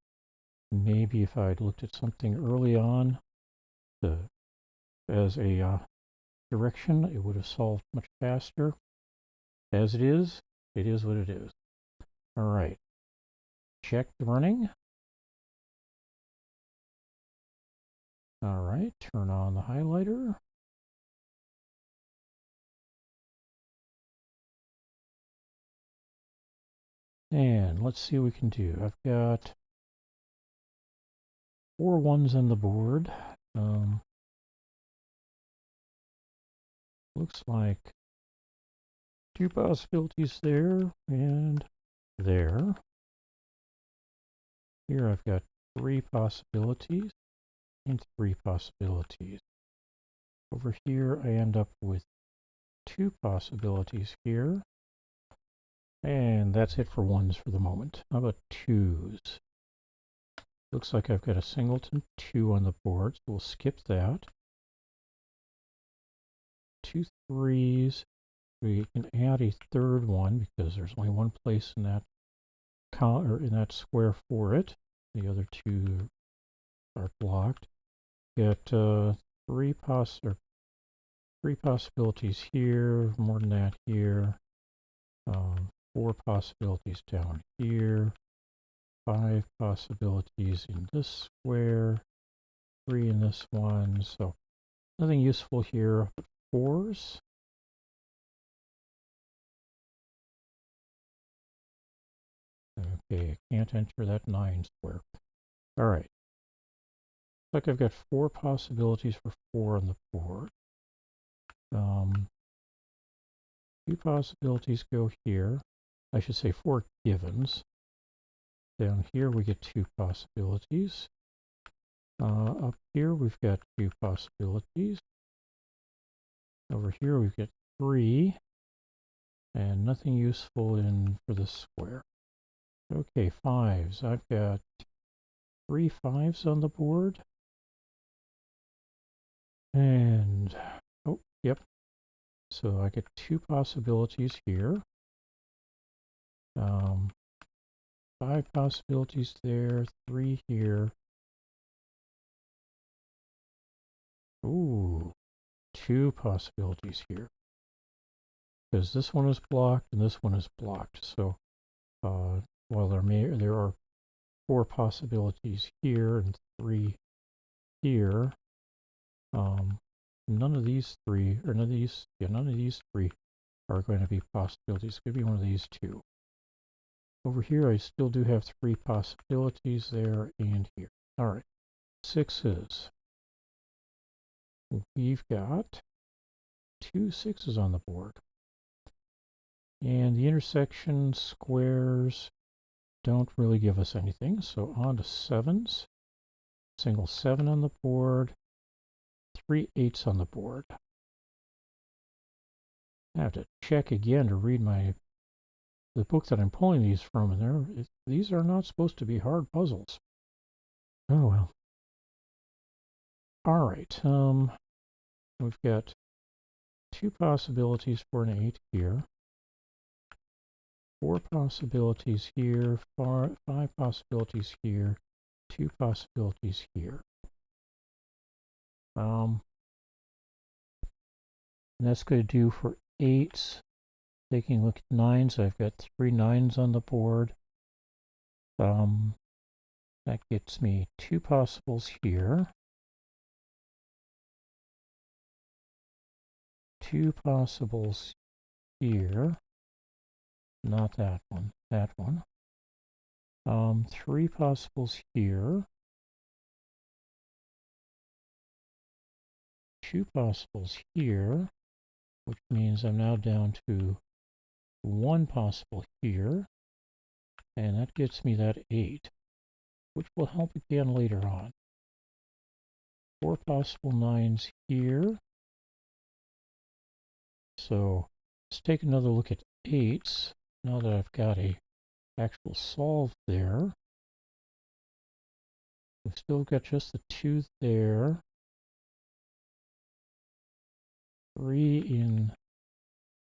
Maybe if I'd looked at something early on as a direction, it would have solved much faster. As it is what it is. All right. Check the running. All right, turn on the highlighter. And let's see what we can do. I've got 4 ones on the board. Looks like 2 possibilities there and there. Here I've got 3 possibilities and 3 possibilities. Over here I end up with 2 possibilities here. And that's it for ones for the moment. How about twos? Looks like I've got a singleton 2 on the board, so we'll skip that. 2 threes. We can add a third one because there's only one place in that in that square for it. The other 2 are blocked. Got 3 possibilities here, more than that here. 4 possibilities down here. 5 possibilities in this square. 3 in this one. So nothing useful here but 4s. Okay, I can't enter that 9 square. All right. Looks like I've got 4 possibilities for 4 on the board. 2 possibilities go here. I should say 4 givens. Down here we get 2 possibilities. Up here we've got 2 possibilities. Over here we've got 3. And nothing useful for this square. Okay, 5s. I've got 3 5s on the board. And, oh, yep. So I get 2 possibilities here. 5 possibilities there, 3 here. Ooh, 2 possibilities here. Because this one is blocked and this one is blocked. So while there are 4 possibilities here and 3 here, none of these 3 are going to be possibilities. It's going to be one of these 2. Over here, I still do have 3 possibilities there and here. All right, 6s. We've got 2 6s on the board. And the intersection squares don't really give us anything. So on to 7s. Single 7 on the board. 3 8s on the board. I have to check again to read the book that I'm pulling these from, and these are not supposed to be hard puzzles. Oh well. All right. We've got 2 possibilities for an 8 here. 4 possibilities here. 5 possibilities here. 2 possibilities here. And that's going to do for 8s. Taking a look at 9s, I've got 3 9s on the board. That gets me 2 possibles here. 2 possibles here. Not that one. That one. 3 possibles here. 2 possibles here, which means I'm now down to 1 possible here, and that gets me that 8, which will help again later on. 4 possible 9s here. So let's take another look at 8s now that I've got a actual solve there. We've still got just the 2 there. 3 in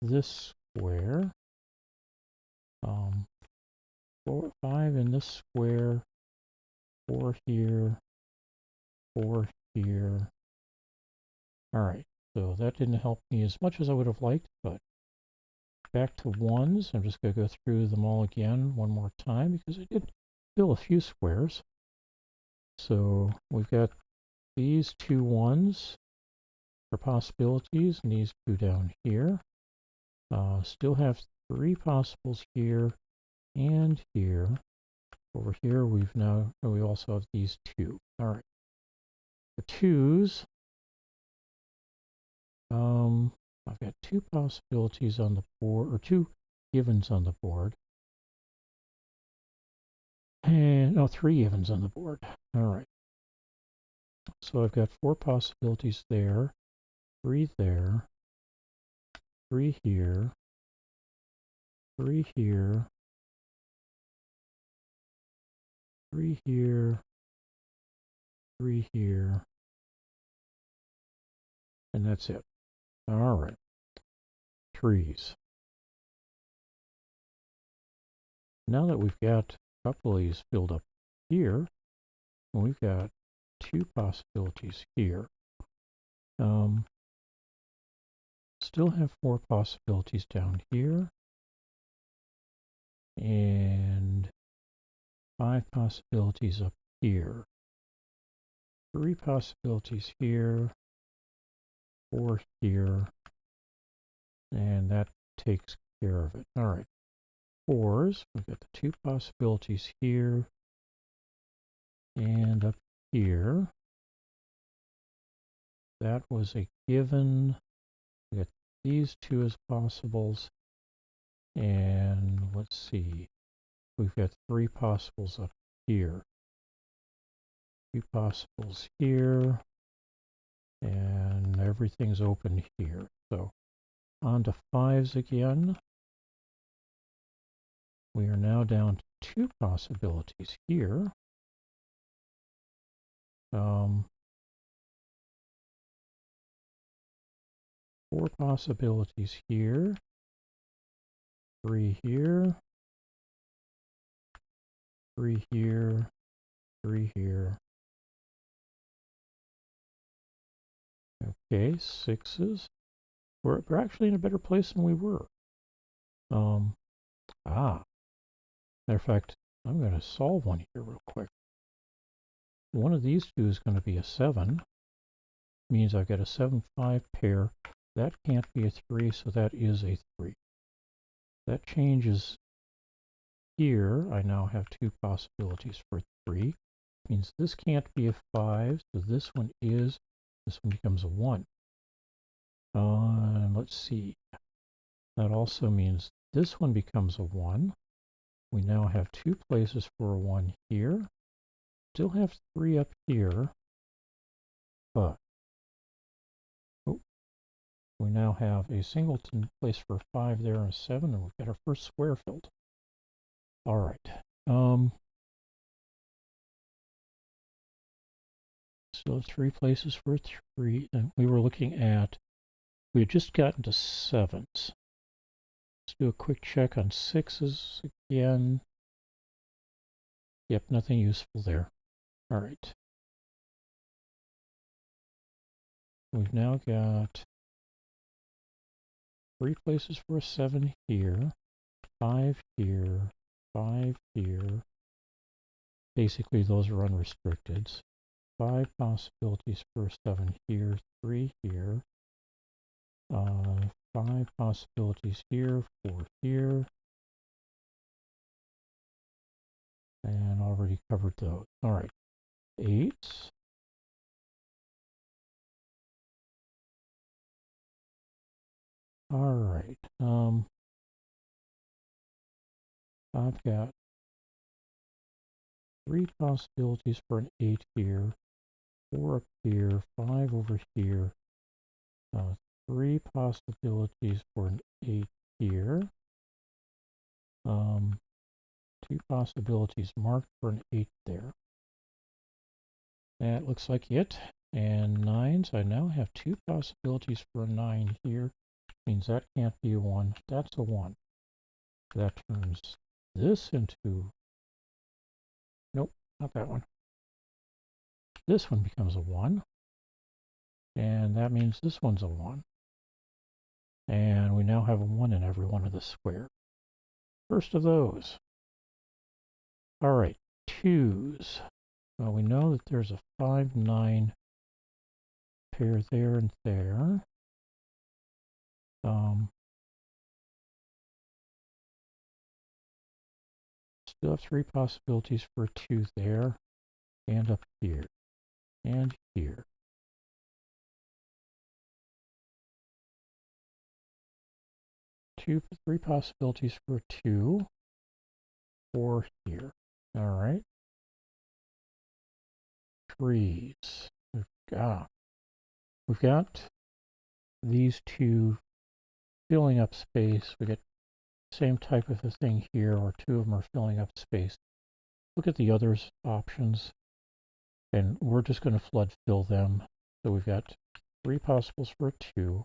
this square. 5 in this square. 4 here. 4 here. All right, so that didn't help me as much as I would have liked, but back to 1s. I'm just going to go through them all again one more time because I did fill a few squares. So we've got these 2 1s for possibilities and these 2 down here. Still have 3 possibles here and here. Over here we also have these 2. All right. For 2s, I've got 2 possibilities on the board, or 2 givens on the board. And, no, 3 givens on the board. All right. So I've got 4 possibilities there, 3 there, 3 here, 3 here, 3 here, 3 here, and that's it. All right. Trees. Now that we've got a couple of these filled up here, we've got 2 possibilities here. Still have 4 possibilities down here, and 5 possibilities up here. 3 possibilities here, 4 here, and that takes care of it. All right. 4s, we've got the 2 possibilities here and up here. That was a given. We got these 2 as possibles, and let's see, we've got 3 possibles up here. 2 possibles here, and everything's open here. So on to 5s again. We are now down to 2 possibilities here. 4 possibilities here, 3 here, 3 here, 3 here. Okay, 6s. We're actually in a better place than we were. Matter of fact, I'm going to solve one here real quick. One of these 2 is going to be a 7. Means I've got a 7-5 pair. That can't be a 3, so that is a 3. That changes here. I now have 2 possibilities for 3. Means this can't be a 5, so this one is. This one becomes a 1. Let's see. That also means this one becomes a 1. We now have 2 places for a 1 here. Still have 3 up here, but we now have a singleton place for 5 there and a 7, and we've got our first square filled. All right. So 3 places for 3, and we were looking at, we had just gotten to 7s. Let's do a quick check on 6s again. Yep, nothing useful there. All right. We've now got 3 places for a 7 here, 5 here, 5 here. Basically, those are unrestricted. 5 possibilities for a 7 here, 3 here. 5 possibilities here, 4 here. And already covered those. All right. 8s. All right. I've got 3 possibilities for an 8 here, 4 up here, 5 over here, 3 possibilities for an 8 here, 2 possibilities marked for an 8 there. That looks like it. And 9s, I now have 2 possibilities for a 9 here. Means that can't be a 1. That's a 1. That turns this into, nope, not that one. This one becomes a 1. And that means this one's a 1. And we now have a 1 in every one of the squares. First of those. All right, 2s. Well, we know that there's a 5, 9 pair there and there. Still have 3 possibilities for a 2 there and up here. and here. Three possibilities for 2, 4 here. All right. Trees. We've got these two filling up space. We get the same type of a thing here, or 2 of them are filling up space. Look at the others options, and we're just going to flood fill them. So we've got 3 possibles for 2,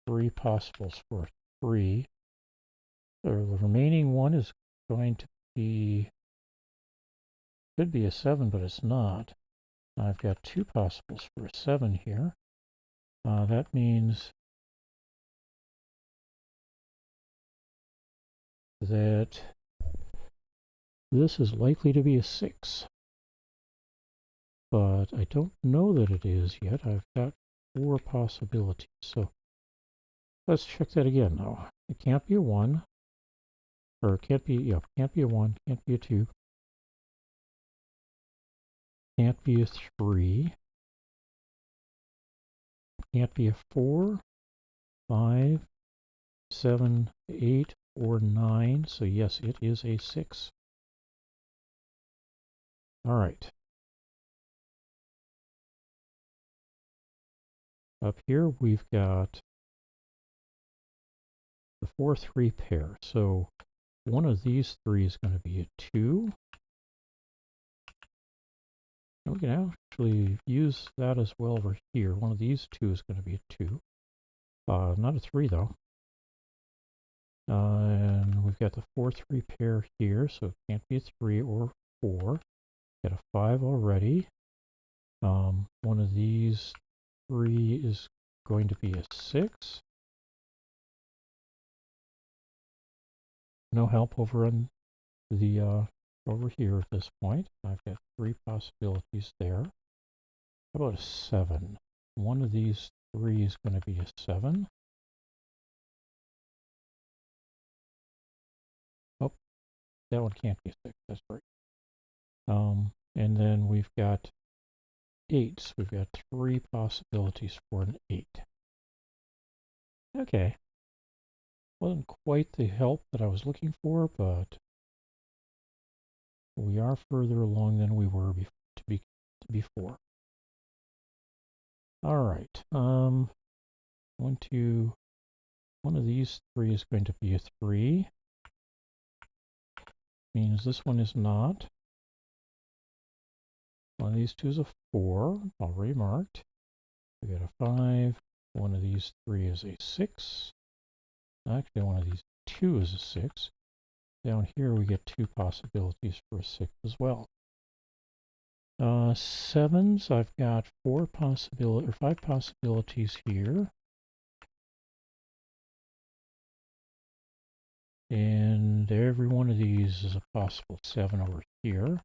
3 possibles for 3. So the remaining one is going to be, could be a 7, but it's not. I've got 2 possibles for a 7 here. That means that this is likely to be a 6. But I don't know that it is yet. I've got 4 possibilities. So let's check that again now. It can't be a 1. Or it can't be, yeah, can't be a 1, can't be a 2. Can't be a 3. Can't be a 4, 5, 7, 8, or 9. So yes, it is a 6. All right. Up here we've got the 4-3 pair. So one of these 3 is going to be a 2. And we can actually use that as well over here. One of these 2 is going to be a 2. Not a 3 though. And we've got the 4-3 pair here, so it can't be a 3 or 4. Got a 5 already. One of these 3 is going to be a 6. No help over on the over here at this point. I've got 3 possibilities there. How about a 7? One of these 3 is going to be a 7. Oh, that one can't be a 6. That's right. And then we've got 8s. We've got 3 possibilities for an 8. Okay. Wasn't quite the help that I was looking for, but we are further along than we were before. All right. One of these 3 is going to be a 3. Means this one is not. One of these 2 is a 4, already marked. We got a 5. One of these 3 is a 6. Actually, one of these 2 is a 6. Down here we get 2 possibilities for a 6 as well. 7s, I've got 5 possibilities here. And every one of these is a possible 7 over here.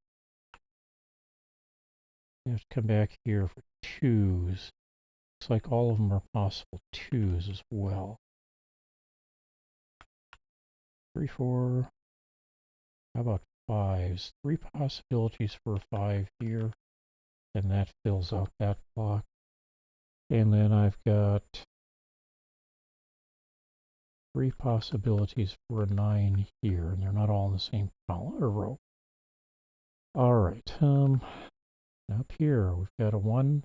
You have to come back here for 2s. Looks like all of them are possible 2s as well. 3, 4. How about 5s? 3 possibilities for a 5 here. And that fills out that block. And then I've got 3 possibilities for a 9 here, and they're not all in the same column or row. All right. Up here we've got a 1,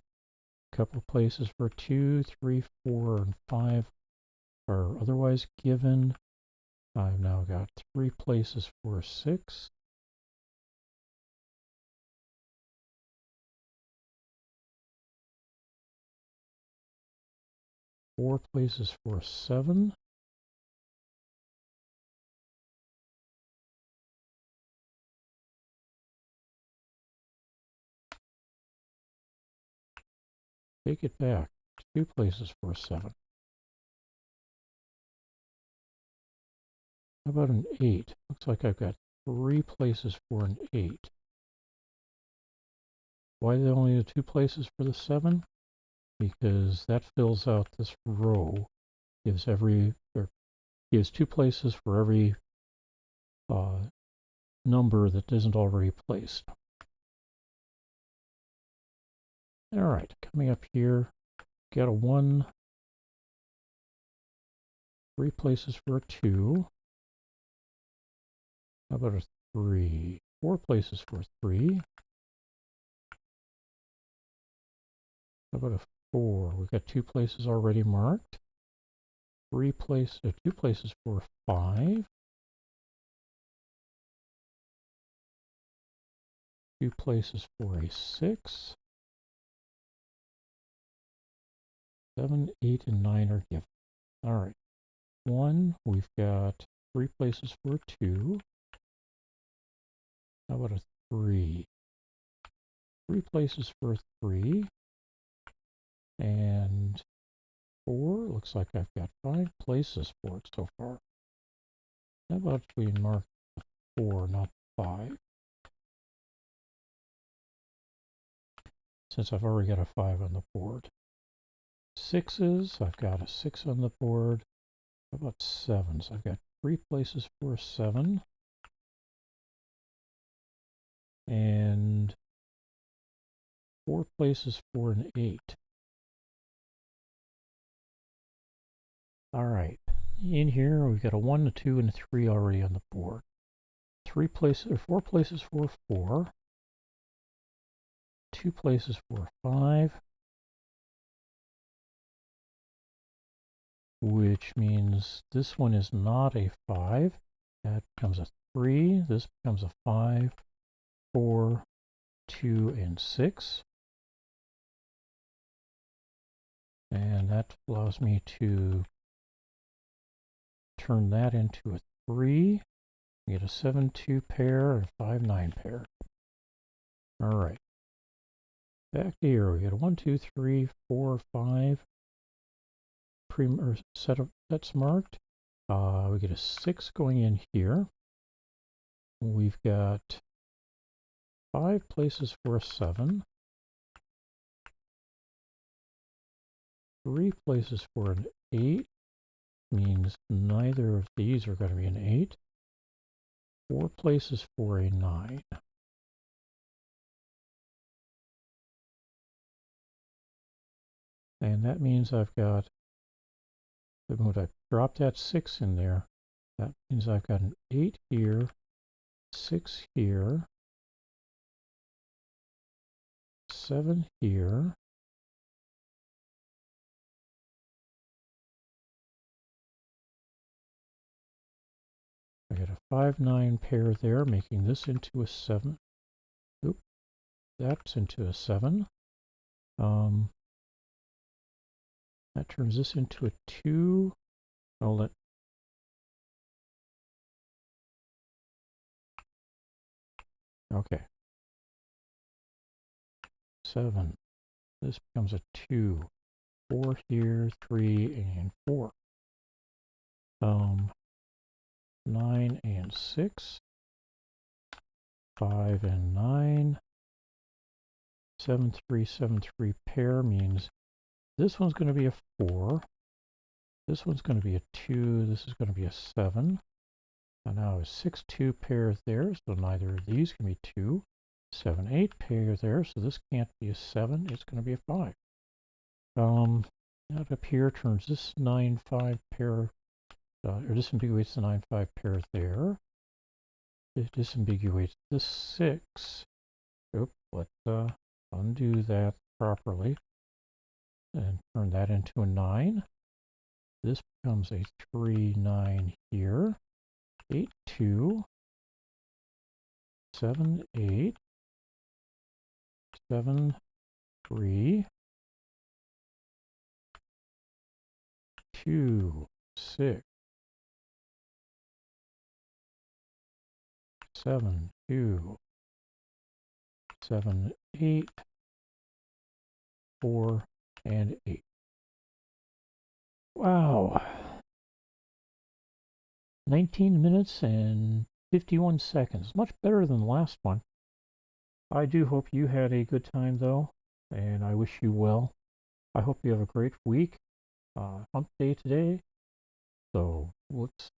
a couple of places for 2, 3, 4, and 5 are otherwise given. I've now got 3 places for a 6. Four places for a 7. Take it back. 2 places for a 7. How about an 8? Looks like I've got 3 places for an 8. Why are there only the 2 places for the 7? Because that fills out this row. Gives 2 places for every number that isn't already placed. All right, coming up here, got a 1, 3 places for a 2. How about a 3? 4 places for a 3. How about a 4? We've got 2 places already marked. 2 places for a 5. 2 places for a 6. 7, 8, and 9 are given. All right. 1, we've got 3 places for a 2. How about a 3? 3 places for a 3. And 4, looks like I've got 5 places for it so far. How about we mark 4, not 5? Since I've already got a 5 on the board. 6s, I've got a 6 on the board. How about 7s? I've got 3 places for a 7. And 4 places for an 8. All right. In here, we've got a 1, a 2, and a 3 already on the board. 4 places for a 4. 2 places for a 5. Which means this one is not a 5. That becomes a 3. This becomes a 5, 4, 2, and 6. And that allows me to turn that into a 3. Get a 7-2 pair and a 5-9 pair. All right. Back here, we got a 1, 2, 3, 4, 5 sets marked. We get a 6 going in here. We've got 5 places for a 7. 3 places for an 8. Means neither of these are going to be an 8. 4 places for a 9. And that means I've got, when I drop that 6 in there, that means I've got an 8 here, 6 here, 7 here, I got a 5-9 pair there, making this into a 7. Oop, that's into a 7. That turns this into a 2. I'll let okay. 7. This becomes a 2. 4 here, 3, and 4. 9 and 6. 5 and 9. 7, 3, 7, 3 pair means this one's going to be a 4. This one's going to be a 2. This is going to be a 7. And now a 6, 2 pair there, so neither of these can be 2. 7, 8 pair there, so this can't be a 7. It's going to be a 5. Out up here turns this 9, 5 pair, or disambiguates the 9, 5 pair there. It disambiguates this 6. Oops, let's undo that properly and turn that into a 9. This becomes a 3, 9 here. 8, 2. 7, 8. 7, 3. 2, 6. 7, 2. 7, 8. 4, and 8. Wow. 19 minutes and 51 seconds. Much better than the last one. I do hope you had a good time, though, and I wish you well. I hope you have a great week. Hump day today. So let's